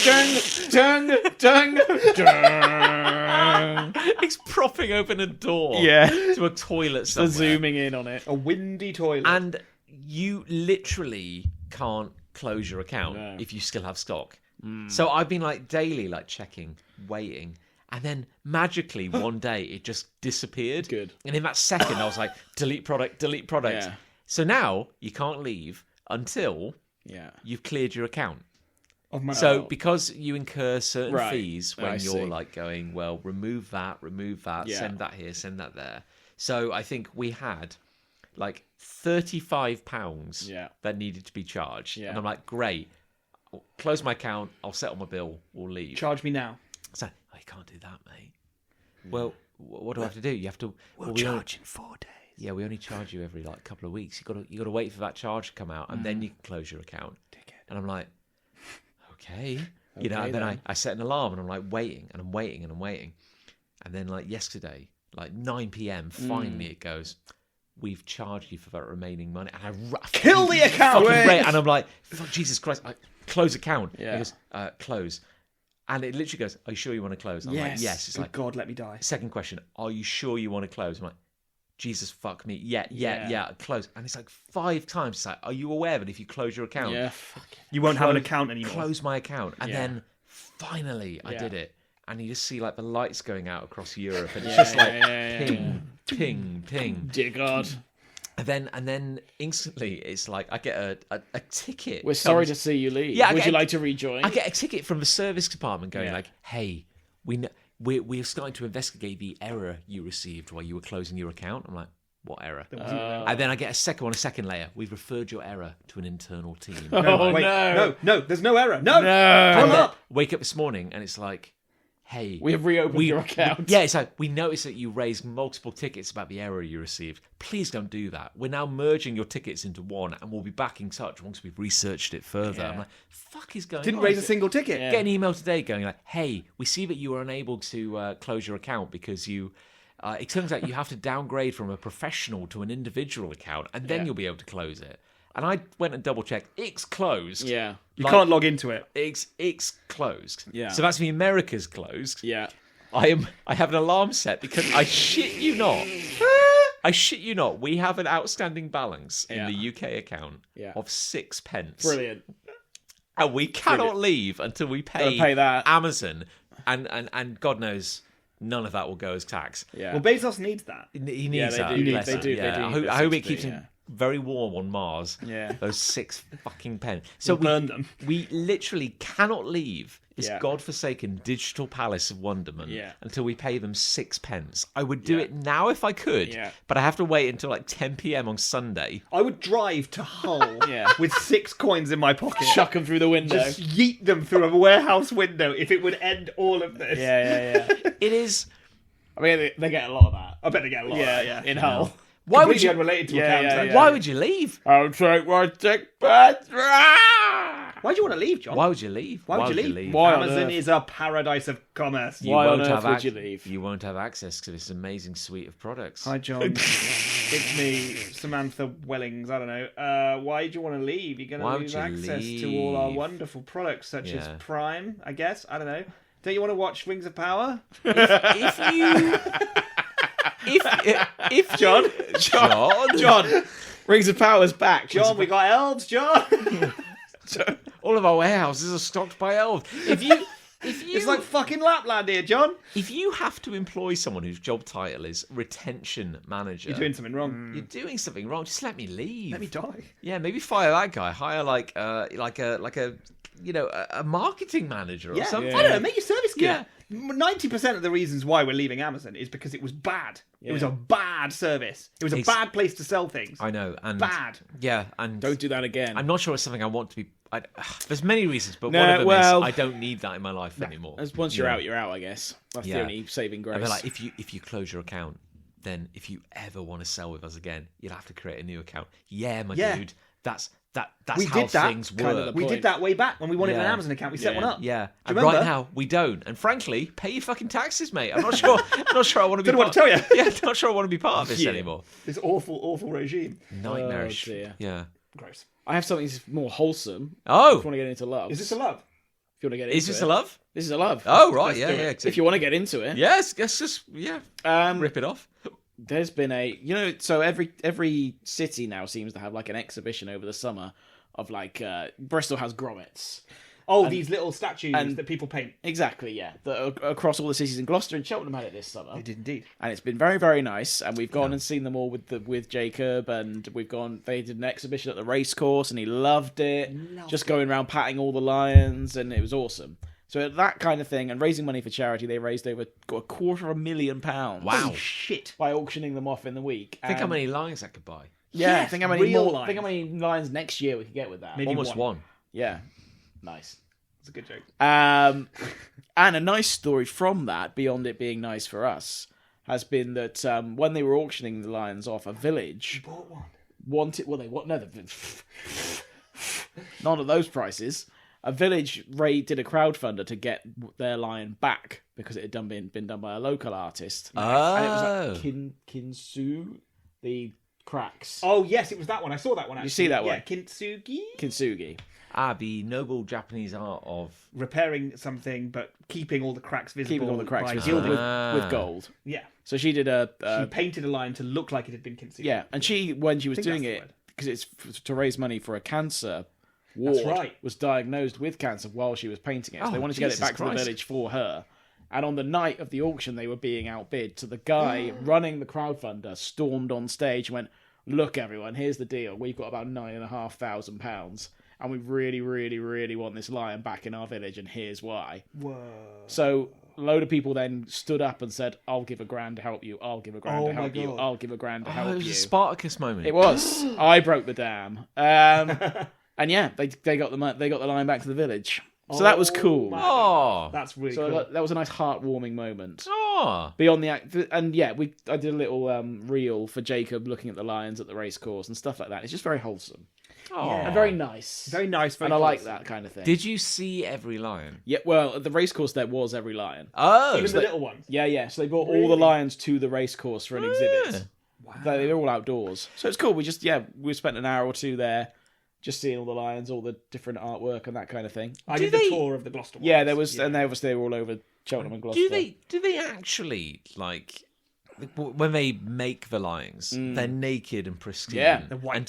Dung, dung, dung, dung. It's propping open a door to a toilet So somewhere. zooming in on it. a windy toilet. And you literally can't close your account No. if you still have stock. So I've been like daily like checking, waiting. And then magically one day it just disappeared. Good. And in that second I was like, delete product, delete product. Yeah. So now you can't leave until Yeah. you've cleared your account. Of my- So because you incur certain Right. fees when I you're see. like going, well, remove that, Yeah. send that here, send that there. So I think we had like £35 that needed to be charged. Yeah. And I'm like, great. I'll close my account, I'll settle my bill, we'll leave. Charge me now. So, oh, you can't do that, mate. Well, what do I have to do? You have to. We'll we charge in 4 days. Yeah, we only charge you every like couple of weeks. You got to wait for that charge to come out, and then you can close your account. And I'm like, okay, and then then. I set an alarm, and I'm like waiting, and I'm waiting, and I'm waiting, and then like yesterday, like 9 p.m, finally it goes. We've charged you for that remaining money, and I Kill the account! fucking rate, and I'm like, fuck, Jesus Christ! I close account. Yeah. It goes, close. And it literally goes, are you sure you want to close? I'm like, yes. It's Good like, God, let me die. second question, are you sure you want to close? I'm like, Jesus, fuck me. Yeah, close. And it's like 5 times. It's like, are you aware that if you close your account, Yeah. You won't have an account anymore. close my account? And then finally I did it. and you just see like the lights going out across Europe, and it's just like ping, ping, ping. Dear God. And then instantly, it's like I get a ticket. We're sorry to see you leave. Yeah, Would you like to rejoin? I get a ticket from the service department going like, "Hey, we're starting to investigate the error you received while you were closing your account." I'm like, "What error?" And then I get a second layer. We've referred your error to an internal team. Oh, Wait, no. no, there's no error. No. And Pull then up. wake up this morning and it's like, "Hey, We have reopened your account. Yeah, it's like we noticed that you raised multiple tickets about the error you received. Please don't do that. We're now merging your tickets into one, and we'll be back in touch once we've researched it further." I'm like, "Fuck is going Didn't on?" raise a single ticket. Get an email today going like, "Hey, we see that you were unable to close your account because you." It turns out you have to downgrade from a professional to an individual account, and then you'll be able to close it. And I went and double checked. It's closed. Yeah. You can't log into it. It's closed. Yeah. So that's the America's closed. Yeah. I have an alarm set because I shit you not. We have an outstanding balance in the UK account of 6 pence. Brilliant. And we cannot leave until we pay that. Amazon, and God knows none of that will go as tax. Yeah. Well, Bezos needs that. He needs they that. do. bless They him. do. Yeah. They do. I hope it 60, keeps him very warm on Mars. Yeah. Those 6 fucking pence. So We'll burn them. We literally cannot leave this Yeah. godforsaken digital palace of wonderment Yeah. until we pay them 6 pence. I would do it now if I could, Yeah. but I have to wait until like 10 p.m. on Sunday. I would drive to Hull Yeah. with 6 coins in my pocket. Chuck them through the window. Just yeet them through a warehouse window if it would end all of this. Yeah. It is. I mean, they get a lot of that. I bet they get a lot. Yeah. In Hull. Why would Completely you? unrelated to Yeah, accounts. yeah, actually. Why would you leave? I'll take my tick back. Why do you want to leave, John? Why would you leave? Why would you leave? Why on Amazon earth? is a paradise of commerce. Why on won't earth have would you leave? You won't have access to this amazing suite of products. Hi, John. It's me, Samantha Wellings. I don't know. Why do you want to leave? You're Why going to would lose you access to all our leave? wonderful products, such as Yeah. Prime, I guess. I don't know. Don't you want to watch Rings of Power? If you, if John, Rings of Power's back. John, we got elves, John. all of our warehouses are stocked by elves. If you, It's like fucking Lapland here, John. if you have to employ someone whose job title is retention manager, You're doing something wrong. you're doing something wrong. Just let me leave. Let me die. Yeah, maybe fire that guy. Hire like a marketing manager or Yeah. something. I don't know. Make your service good. Yeah. 90% of the reasons why we're leaving Amazon is because it was bad. It was a bad service. It was a bad place to sell things. I know, and Bad. Yeah, and Don't do that again. I'm not sure it's something I want to be. There's many reasons, but No, one of them well- is I don't need that in my life anymore. As once you're out, you're out. I guess that's the Yeah. only saving grace. I feel like if you close your account, then if you ever want to sell with us again, you'll have to create a new account. Yeah, my dude, that's We how did that. things Kind of work. the We point. did that way back when we wanted an Yeah. Amazon account. We set one up. Yeah, Do and you right remember? now we don't. And frankly, pay your fucking taxes, mate. I'm not sure. I want to be. Didn't want to part- tell you. Yeah, not sure I want to be part of this Yeah. anymore. This awful regime. Nightmarish. Oh, dear. Yeah. Gross. I have something that's more wholesome. Oh, If you want to get into love, Is this a love? If you want to get into is this it. a love? This is a love. Oh, right. Let's Yeah, do yeah. it. If you want to get into it, Yes, just rip rip it off. There's been so every city now seems to have like an exhibition over the summer of like Bristol has grommets. Oh, these little statues and- that people paint. Exactly, yeah. Across all the cities in Gloucester and Cheltenham had it this summer. They did indeed. And it's been very, very nice. And we've gone and seen them all with Jacob, and they did an exhibition at the racecourse, and he loved it. Just going around patting all the lions, and it was awesome. So that kind of thing, and raising money for charity, they raised over £250,000. Wow. Holy shit. By auctioning them off in the week. Think how And- many lions I could buy. Yeah, Yes, think how many real more. lions. Think how many lions next year we could get with that. Maybe Almost one. Yeah, nice. It's a good joke. And a nice story from that, beyond it being nice for us, has been that when they were auctioning the lions off, a village Bought one. wanted. Well, they want no, none of those prices. A village did a crowdfunder to get their lion back because it had been done by a local artist. And it was like Kinsu, the cracks. Oh, yes, it was that one. I saw that one, actually. You see that yeah, one? Kintsugi? Kintsugi. The noble Japanese art of Repairing something, but keeping all the cracks visible. Keeping all the cracks by visible gilding. with gold. Yeah. So she did She painted a lion to look like it had been kintsugi. yeah, and she, when she was think doing that's the it, word. because it's to raise money for a cancer ward, right. was diagnosed with cancer while she was painting it. So Oh, they wanted to get it Jesus back to Christ. the village for her. And on the night of the auction, they were being outbid. So the guy running the crowdfunder stormed on stage and went, "Look, everyone, here's the deal. We've got about £9,500, and we really, really, really want this lion back in our village, and here's why." Whoa. So a load of people then stood up and said, "I'll give £1,000 to help you. I'll give £1,000 to help you. I'll give £1,000 to help it was you." a Spartacus moment. It was. I broke the dam. And yeah, they got the lion back to the village. So that was cool. Oh, That's really So cool. that was a nice heartwarming moment. oh, Beyond the act, and yeah, I did a little reel for Jacob looking at the lions at the race course and stuff like that. It's just very wholesome oh. and very nice. Very nice. Very and I like wholesome. that kind of thing. Did you see every lion? Yeah, well, at the race course there was every lion. Oh, Even the little ones. Yeah. So they brought all the lions to the race course for an exhibit. Wow. They're all outdoors, so it's cool. We spent an hour or two there, just seeing all the lions, all the different artwork and that kind of thing. I Do did they- the tour of the Gloucester ones. Yeah, there was, and they were all over Cheltenham and Gloucester. do they actually like when they make the lions? They're naked and pristine. Yeah, they're white. And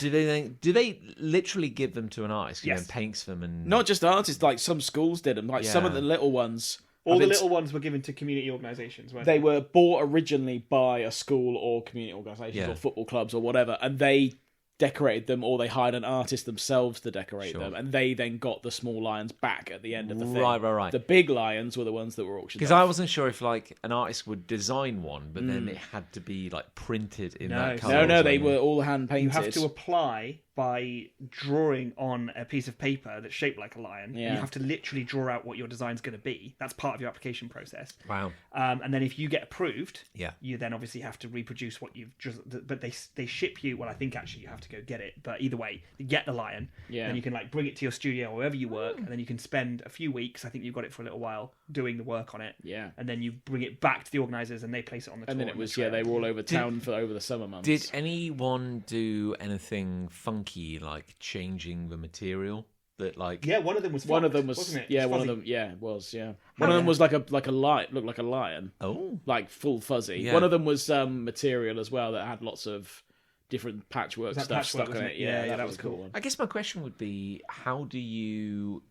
do they literally give them to an artist who Yes. then paints them and Not just artists, like some schools did them. Like some Yeah. of the little ones. All have the been- little ones were given to community organisations, weren't They were bought originally by a school or community organisations Yeah. or football clubs or whatever, and they decorated them, or they hired an artist themselves to decorate Sure. them, and they then got the small lions back at the end of the thing. Right. The big lions were the ones that were auctioned Because off. I wasn't sure if like an artist would design one, but then it had to be like printed in No, that colour. No, or they something. were all hand painted. You have to apply by drawing on a piece of paper that's shaped like a lion. Yeah. You have to literally draw out what your design's going to be. That's part of your application process. Wow. And then if you get approved, Yeah. you then obviously have to reproduce what you've just. But they ship you. Well, I think actually you have to go get it. But either way, you get the lion. Yeah. Then you can like bring it to your studio or wherever you work, and then you can spend a few weeks. I think you've got it for a little while doing the work on it. Yeah. And then you bring it back to the organisers, and they place it on the tour. And then it the was, trail. they were all over town for over the summer months. Did anyone do anything funky like changing the material? That like Yeah, one of them was. One of flocked, them was, wasn't it? yeah, It was one of fuzzy. them, yeah, it was, yeah. One of them was like a lion, looked like a lion, oh like full fuzzy. Yeah. One of them was material as well that had lots of different patchwork that stuff patchwork, stuck on wasn't it. it? Yeah, that that was was a cool cool. one. I guess my question would be, how do you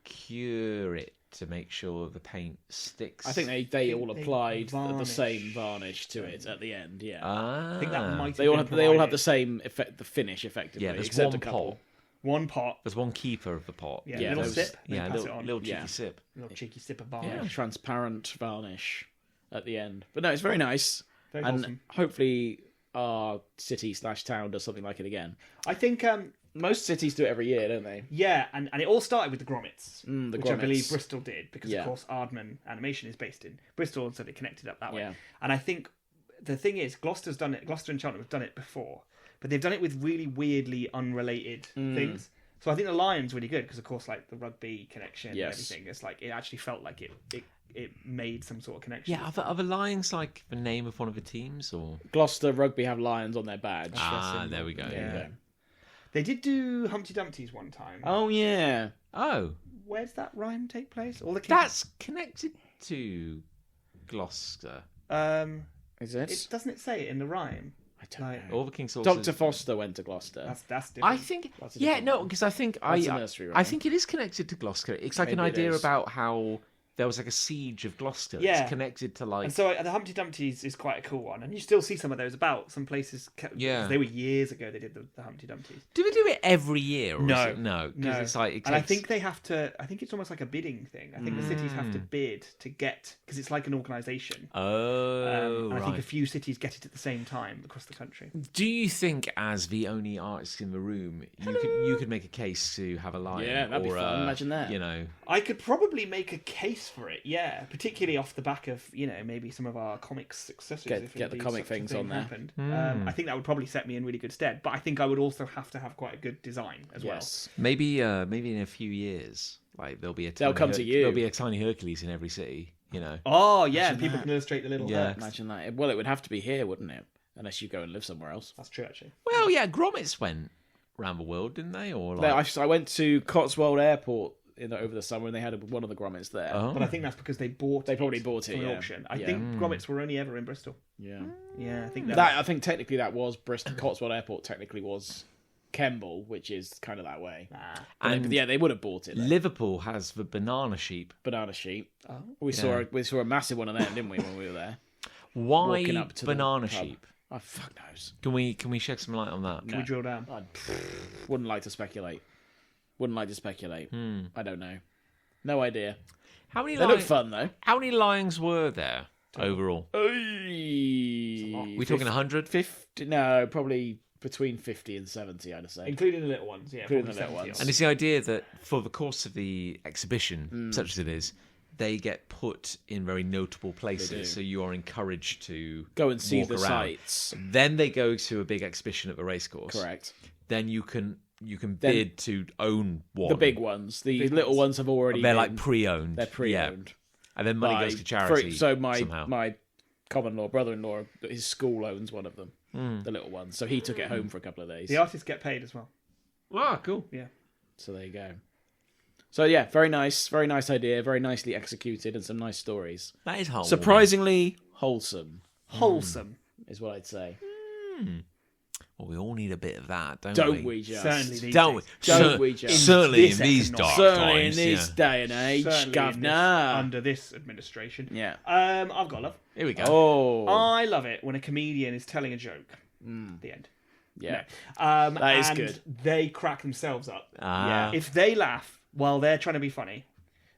cure it to make sure the paint sticks? I think they all they applied the varnish. same varnish to it at the end. Yeah, Ah, I think that might. they all have have been the provided. same effect, the finish effectively. yeah. There's except one a couple. pot. One pot. There's one keeper of the pot. Yeah, Yeah, little those- sip. Then Yeah, pass little, it on. little cheeky Yeah. sip. Little cheeky sip of Yeah. varnish. Transparent varnish at the end. But no, it's very nice, Very and wholesome. hopefully our city/town does something like it again. I think. Most cities do it every year, don't they? Yeah, and it all started with the grommets, The which I believe grommets. Bristol did, because Yeah. of course Aardman Animation is based in Bristol, and so they connected up that way. Yeah. And I think the thing is, Gloucester's done it. Gloucester and Cheltenham have done it before, but they've done it with really weirdly unrelated things. So I think the Lion's really good because, of course, like the rugby connection Yes. and everything. It's like it actually felt like it made some sort of connection. Yeah, are the lions like the name of one of the teams or? Gloucester Rugby have lions on their badge. Ah, there we go. Yeah. They did do Humpty Dumpty's one time. Oh yeah. Oh, Where does that rhyme take place? All the kids. that's connected to Gloucester. Is it? It doesn't it say it in the rhyme? I don't like- know. All the King's Horses. Dr. Foster went to Gloucester. That's different. I think, That's a yeah, different no, one. because I think That's a I nursery I rhyme. think it is connected to Gloucester. It's like an Maybe it idea is. about how there was like a siege of Gloucester. Yeah. It's connected to like And so the Humpty Dumpty's is quite a cool one, and you still see some of those about. Some places, Yeah. they were years ago. They did the Humpty Dumpty's. Do we do it every year? Or No. is it, no, because No, it's like it and I takes- think they have to. I think it's almost like a bidding thing. I think the cities have to bid to get because it's like an organisation. Oh, and I think a right. few cities get it at the same time across the country. Do you think, as the only artist in the room, you could make a case to have a lion? Yeah, that'd be or, fun. Imagine that. You know, I could probably make a case for it, yeah, particularly off the back of maybe some of our comics successes. Get if the indeed comic such a things thing on there. happened. I think that would probably set me in really good stead. But I think I would also have to have quite a good design as Yes. maybe in a few years, like there'll be a They'll tiny come to you. There'll be a tiny Hercules in every city. You know, well. Oh yeah, Imagine people that. can illustrate the little Yeah. Hercs. Imagine that. Well, it would have to be here, wouldn't it? Unless you go and live somewhere else. That's true, actually. well, yeah, grommets went round the world, didn't they? Or like, I went to Cotswold Airport over the summer, and they had one of the grommets there. oh, But I think that's because they bought. They probably bought it, from an yeah. auction. I Yeah. think grommets were only ever in Bristol. Yeah. Yeah, I think That I think technically that was Bristol. Cotswold Airport technically was Kemble, which is kind of that way. And They would have bought it. Though. Liverpool has the banana sheep. Banana sheep. Oh. We saw a massive one of them, didn't we, when we were there? Why Walking up to the banana pub. sheep? Oh, fuck knows. Can we shed some light on that? Can we drill down? I wouldn't like to speculate. I don't know. No idea. How many? They look fun though. How many lions were there overall? We talking 100? 50? No, probably between 50 and 70, I'd say. Including the little ones, yeah. Including the probably little 70 ones. And it's the idea that for the course of the exhibition, such as it is, they get put in very notable places. So you are encouraged to Go and see walk the around. sights. Then they go to a big exhibition at the racecourse. Correct. Then you can bid to own one. The big ones. The little ones have already They're been... like pre-owned. They're pre-owned. Yeah. And then money goes to charity. So somehow. my common-law brother-in-law, his school owns one of them, the little one. So he took it home for a couple of days. The artists get paid as well. Ah, cool. Yeah. So there you go. So yeah, very nice idea, very nicely executed, and some nice stories. That is wholesome. Surprisingly wholesome Wholesome. is what I'd say. Well, we all need a bit of that, don't Don't we? we just? Certainly these Don't we? days. Don't we just? Certainly this in these economic- dark Certainly times. in this day and age, Certainly in this- governor. under this administration. Yeah. I've got love. Here we go. Oh. I love it when a comedian is telling a joke. The end. Yeah. That is good. They crack themselves up. Ah. If they laugh while they're trying to be funny,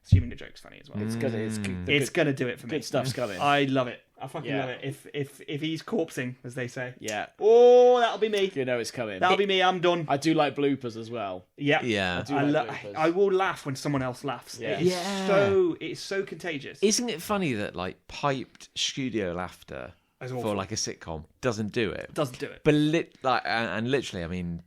assuming the joke's funny as well, It's good. it's going to do it for me. Good stuff's coming. I love it. I fucking Yeah. love it. If he's corpsing, as they say. Yeah. Oh, that'll be me. You know it's coming. That'll be me. I'm done. I do like bloopers as well. Yeah. Yeah. do like bloopers. I will laugh when someone else laughs. Yeah. It's so contagious. Isn't it funny that like piped studio laughter It's for awful. like a sitcom doesn't do it? Doesn't do it. But and literally, I mean,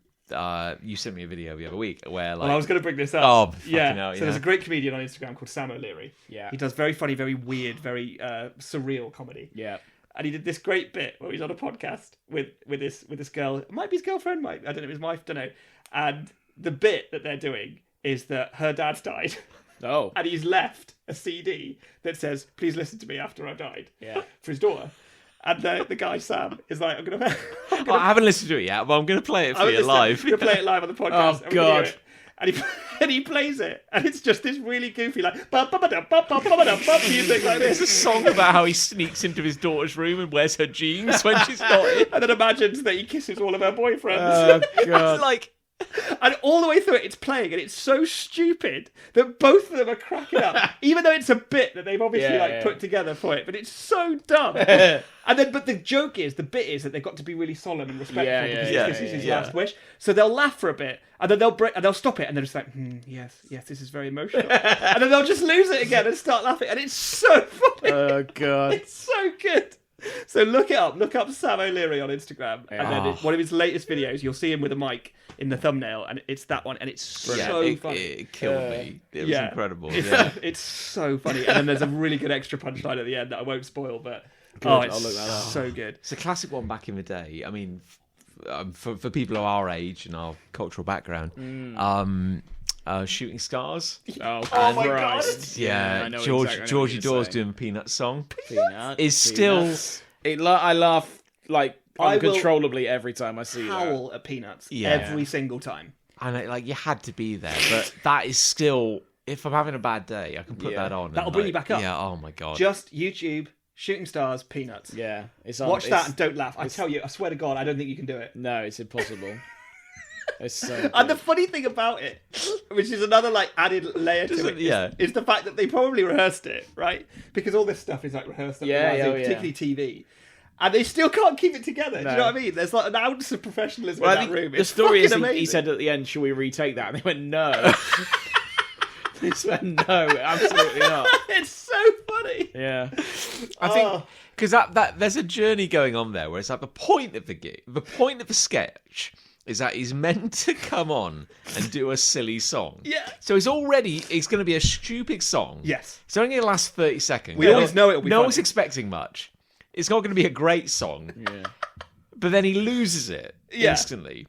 you sent me a video the other week where like Well, I was going to bring this up. Oh, fucking yeah. hell, So yeah. there's a great comedian on Instagram called Sam O'Leary. Yeah. He does very funny, very weird, very surreal comedy. Yeah. And he did this great bit where he's on a podcast with this girl. It might be his girlfriend, I don't know, his wife, don't know. And the bit that they're doing is that her dad's died. Oh. And he's left a CD that says, "Please listen to me after I've died." Yeah. For his daughter. And the guy Sam is like, I'm gonna I haven't listened to it yet, but I'm going to play it for you live. We're gonna play it live on the podcast. Oh, and we're gonna God. do it. And he plays it, and it's just this really goofy like music like It's a this, song about how he sneaks into his daughter's room and wears her jeans when she's not in. and then imagines that he kisses all of her boyfriends. Oh god. It's like And all the way through it, it's playing, and it's so stupid that both of them are cracking up, even though it's a bit that they've obviously put together for it. But it's so dumb. But the bit is that they've got to be really solemn and respectful because this is his last wish. So they'll laugh for a bit, and then they'll stop it, and they're just like, yes, this is very emotional, and then they'll just lose it again and start laughing, and it's so funny. Oh god. It's so good. So look it up. Look up Sam O'Leary on Instagram, and then one of his latest videos, you'll see him with a mic in the thumbnail, and it's that one, and it's so funny. It killed me. It was incredible. It's so funny, and then there's a really good extra punchline at the end that I won't spoil, but it's I'll look that up. so good. It's a classic one back in the day. I mean, for people of our age and our cultural background, Shooting Stars. Oh, my God. Yeah, I know Georgie exactly what you're Dawes saying. doing Peanuts song. Peanut, Is still- Peanuts. I laugh like I will uncontrollably every time I see that. Howl at Peanuts Yeah. every single time. And you had to be there, but that is still. If I'm having a bad day, I can put that on. That'll and, bring you back up. Yeah. Oh my god. Just YouTube, Shooting Stars, Peanuts. Yeah, it's on, Watch it's- that and don't laugh. I tell you, I swear to God, I don't think you can do it. No, it's impossible. It's so good. And the funny thing about it, which is another like added layer to it, is the fact that they probably rehearsed it, right? Because all this stuff is like rehearsed, particularly TV, and they still can't keep it together. Do you know what I mean? There's like an ounce of professionalism in that room. The It's story is fucking he amazing. said at the end, "Shall we retake that?" And they went, "No." They said, "No, absolutely not." It's so funny. Yeah, I think because that there's a journey going on there where it's like the point of the gig, the point of the sketch is that he's meant to come on and do a silly song. Yeah. So it's going to be a stupid song. Yes. It's only going to last 30 seconds. We always know it'll be No funny. one's expecting much. It's not going to be a great song. yeah. But then he loses it instantly.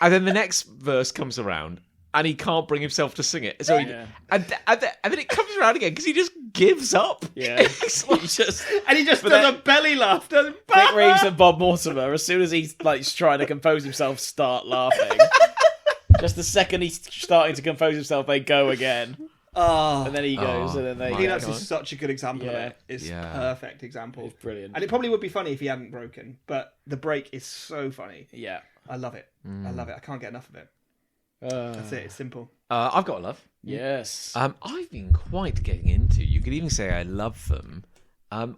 And then the next verse comes around and he can't bring himself to sing it. So and then it comes around again because he just gives up. Yeah. It's like- He just And he just does a belly laugh. Does Vic Reeves and Bob Mortimer, as soon as he's like trying to compose himself, start laughing. Just the second he's starting to compose himself, they go again. And then he goes, and then they. Peanuts is such a good example of Yeah. it. It's Yeah. perfect example. It's brilliant. And it probably would be funny if he hadn't broken, but the break is so funny. Yeah. I love it. I love it. I can't get enough of it. That's it. It's simple. I've got a love. Yes. I've been quite getting into, you could even say I love them,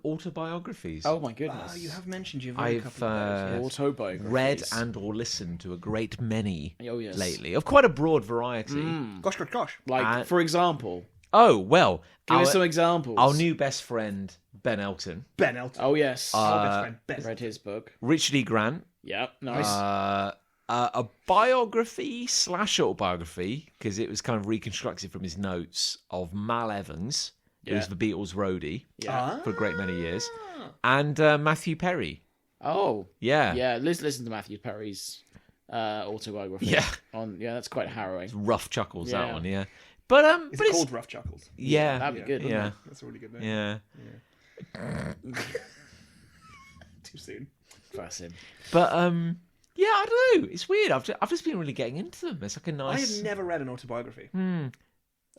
autobiographies. Oh my goodness. Oh, you have mentioned you've read a I've couple of those. Yes. Autobiographies. read and or listened to a great many Oh, yes. lately, of quite a broad variety. Gosh. Like, for example, Oh, well, give us some examples. our new best friend, Ben Elton, Ben Elton. Oh yes. Our best friend, Ben. Read his book. Richard E. Grant, Yep. Nice. a biography / autobiography, because it was kind of reconstructed from his notes, of Mal Evans, who was the Beatles roadie yeah. for a great many years, and Matthew Perry. Oh. Yeah. Yeah. Listen to Matthew Perry's autobiography. Yeah. That's quite harrowing. Rough chuckles, that Yeah. one, yeah. But Is but it it's called Rough Chuckles? yeah, That'd be good. Wouldn't yeah, it? That's a really good name. yeah. Too soon. Bless him. But yeah, I don't know. It's weird. I've just been really getting into them. It's like a I nice. have never read an autobiography.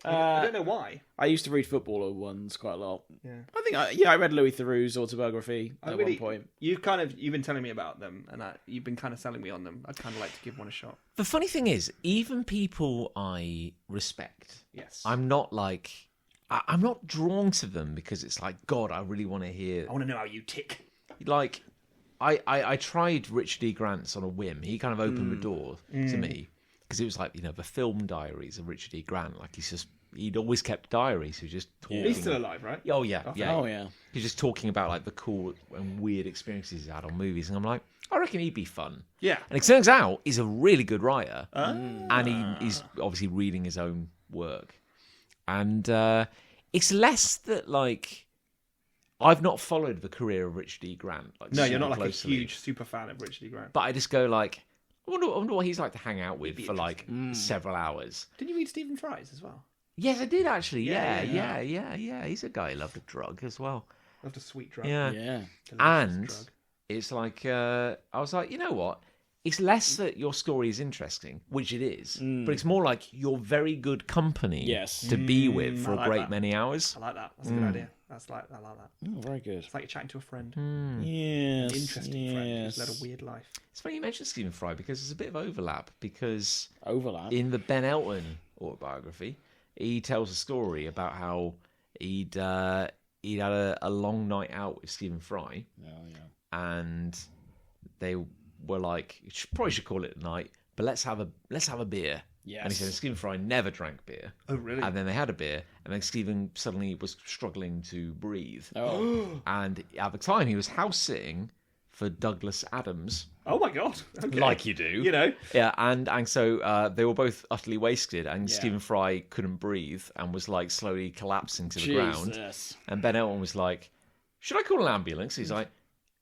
I don't know why. I used to read footballer ones quite a lot. Yeah. I think I read Louis Theroux's autobiography at one point. You've been telling me about them, and you've been kind of selling me on them. I'd kind of like to give one a shot. The funny thing is, even people I respect, Yes. I'm not like. I'm not drawn to them because it's like, God, I really want to hear. I want to know how you tick. Like, I tried Richard E. Grant's on a whim. He kind of opened the door to me because it was like, the film diaries of Richard E. Grant. Like he'd always kept diaries. He was just talking. He's still alive, right? Oh yeah, yeah. Oh yeah. He's just talking about like the cool and weird experiences he's had on movies, and I'm like, I reckon he'd be fun. Yeah. And it turns out he's a really good writer, and he's obviously reading his own work. And it's less that like I've not followed the career of Richard E. Grant. Like, No, you're super not like closely, a huge super fan of Richard E. Grant. But I just go like, I wonder what he's like to hang out with for like several hours. Didn't you read Stephen Fry's as well? Yes, I did actually. Yeah, Yeah. He's a guy who loved a drug as well. Loved a sweet drug. Yeah. Yeah. Delicious And drug. it's like I was like, you know what? It's less that your story is interesting, which it is, but it's more like you're very good company Yes. to be with for I a like great that. many hours. I like that. That's a good idea. I like that. Oh, very good. It's like you're chatting to a friend. Yes. Interesting friend who's led a weird life. It's funny you mentioned Stephen Fry because there's a bit of overlap because Overlap. in the Ben Elton autobiography, he tells a story about how he'd had a long night out with Stephen Fry, and they were like, you probably should call it a night, but let's have a beer. Yes. And he said Stephen Fry never drank beer. Oh, really? And then they had a beer, and then Stephen suddenly was struggling to breathe. Oh. And at the time, he was house sitting for Douglas Adams, Oh my god. Okay. like you do. You know. Yeah, and so they were both utterly wasted, and Stephen Fry couldn't breathe and was like slowly collapsing to the ground. Jesus. And Ben Elton was like, "Should I call an ambulance?" He's like,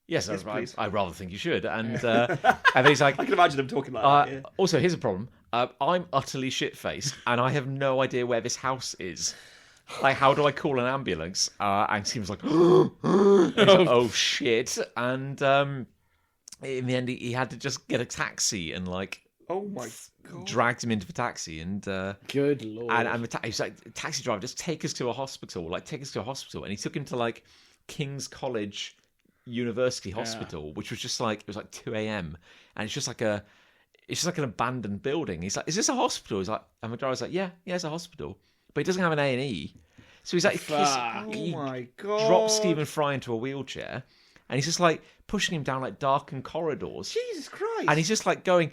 "Yes, please." I rather think you should." And and then he's like, I can imagine them talking like that. Yeah. "Also, here's a problem. I'm utterly shit-faced, and I have no idea where this house is. Like, how do I call an ambulance?" And he was like, "Oh shit!" And in the end, he had to just get a taxi and like Oh my god. dragged him into the taxi and Good lord. and he was like, "Taxi driver, just take us to a hospital. Like, take us to a hospital." And he took him to like King's College University Hospital, which was just like, it was like 2 a.m. and it's just like an abandoned building. He's like, "Is this a hospital?" He's like, and the driver's like, yeah, it's a hospital, but he doesn't have an A&E. So he's like, Oh he my god. drops Stephen Fry into a wheelchair, and he's just like pushing him down like darkened corridors, Jesus Christ. and he's just like going,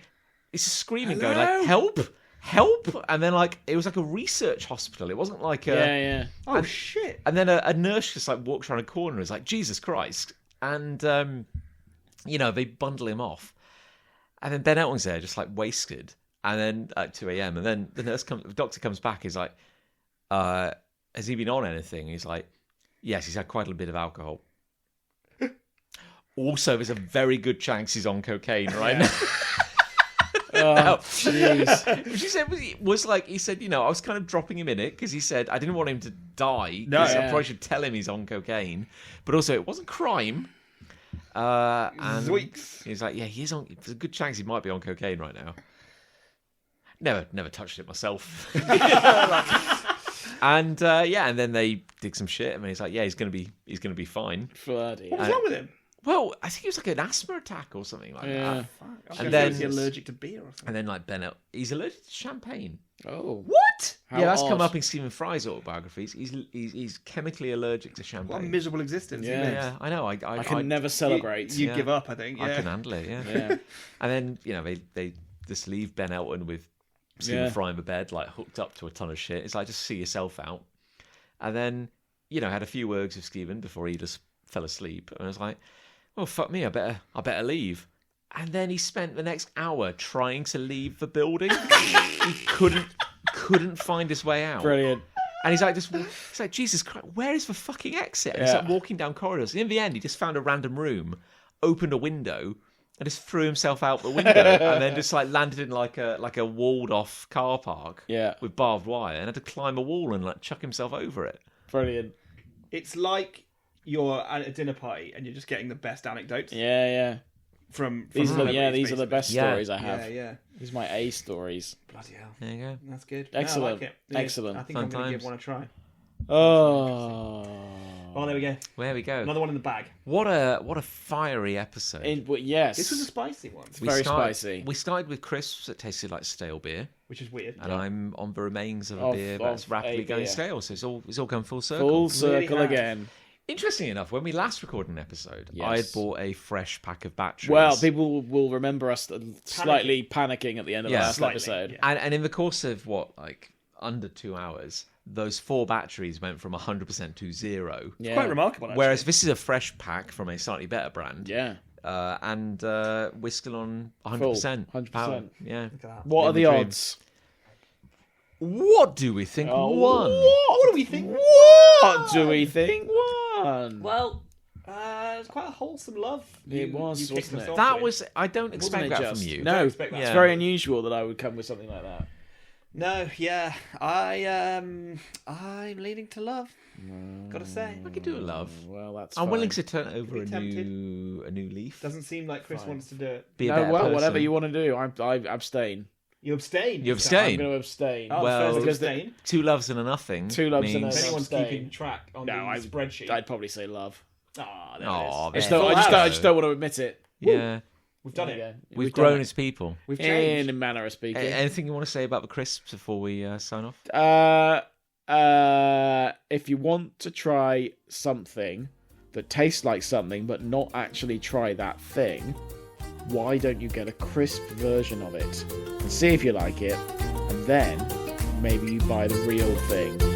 he's just screaming, Hello? going like, help, and then like it was like a research hospital. It wasn't like a yeah. Oh shit. and then a nurse just like walks around a corner and is like, Jesus Christ. And, they bundle him off. And then Ben Elton's there just like wasted. And then at 2 a.m. And then the doctor comes back. He's like, has he been on anything? He's like, yes, he's had quite a bit of alcohol. Also, there's a very good chance he's on cocaine right now. No. Jeez. Which he said was like, he said, I was kind of dropping him in it because he said I didn't want him to die. No. I Yeah. probably should tell him he's on cocaine, but also it wasn't crime. And Zoinks. he's like, yeah, he's on. There's a good chance he might be on cocaine right now. Never touched it myself. And and then they dig some shit. I mean, he's like, yeah, he's gonna be fine. Bloody. What was wrong with him? Well, I think it was like an asthma attack or something like Yeah. that. Fuck. And then then- he allergic to beer or something. And then like Bennett, he's allergic to champagne. Oh. What? How yeah, that's odd. come up in Stephen Fry's autobiographies. He's chemically allergic to What a champagne. miserable existence. Yeah. He lives. Yeah, I know. I can never celebrate. You Yeah. give up, I think. I Yeah. can handle it. Yeah. Yeah. And then they just leave Ben Elton with Stephen Yeah. Fry in the bed, like hooked up to a ton of shit. It's like, just see yourself out. And then had a few words with Stephen before he just fell asleep. And I was like, oh fuck me, I better leave. And then he spent the next hour trying to leave the building. He couldn't find his way out. Brilliant. And he's like, Jesus Christ, where is the fucking exit? And he's Yeah. like walking down corridors. And in the end, he just found a random room, opened a window, and just threw himself out the window, and then just like landed in like a walled off car park Yeah. with barbed wire, and had to climb a wall and like chuck himself over it. Brilliant. It's like you're at a dinner party and you're just getting the best anecdotes Yeah. from These are the celebrities, best Yeah. stories I have. basically. Yeah. These are my A stories. Bloody hell. There you go. That's good. Excellent. No, I like it. Excellent. I think Fun I'm going to give times. one a try. Oh. Oh, there we go. There we go. Another one in the bag. What a fiery episode. But yes. This was a spicy one, very spicy. We started with crisps that tasted like stale beer, which is weird. and I'm on the remains of a Of- beer of that's rapidly a going beer. stale. So it's all come full circle. Full circle have. again. Interesting enough, when we last recorded an episode, Yes. I had bought a fresh pack of batteries. Well, people will remember us slightly panicking at the end of Yeah. the last Slightly, episode. yeah. and in the course of under 2 hours, those 4 batteries went from 100% to 0. Yeah. Quite remarkable, actually. Whereas this is a fresh pack from a slightly better brand. Yeah. And we're still on 100%. Full, 100%. power. Yeah. Look at that. What are In the the dream. odds? What do we think won? What do we think? What do we think won? Well, it's quite a wholesome love. It was, you kicked wasn't us it? off That with. was. I don't Wasn't expect it that just? from you. No, Don't it's expect that. Yeah. very unusual that I would come with something like that. No, yeah, I'm leaning to love. Gotta say, I could do a love. Well, that's I'm fine. willing to turn over Be a tempted. new leaf. doesn't seem like Chris wants to do it. Be a No, better well, person. whatever you want to do. I abstain. You abstain. You this abstain? time. I'm going to abstain. Oh, Well, first because abstain. 2 loves and a nothing. Two loves and a- means... If anyone's abstain. keeping track on No, the I- spreadsheet. I'd probably say love. Ah, there Aw, it is. there. I just don't want to admit it. Yeah, We've done There you it. go. we've done grown it. as people. We've In changed. a manner of speaking. Anything you want to say about the crisps before we sign off? If you want to try something that tastes like something but not actually try that thing, why don't you get a crisp version of it and see if you like it, and then maybe you buy the real thing.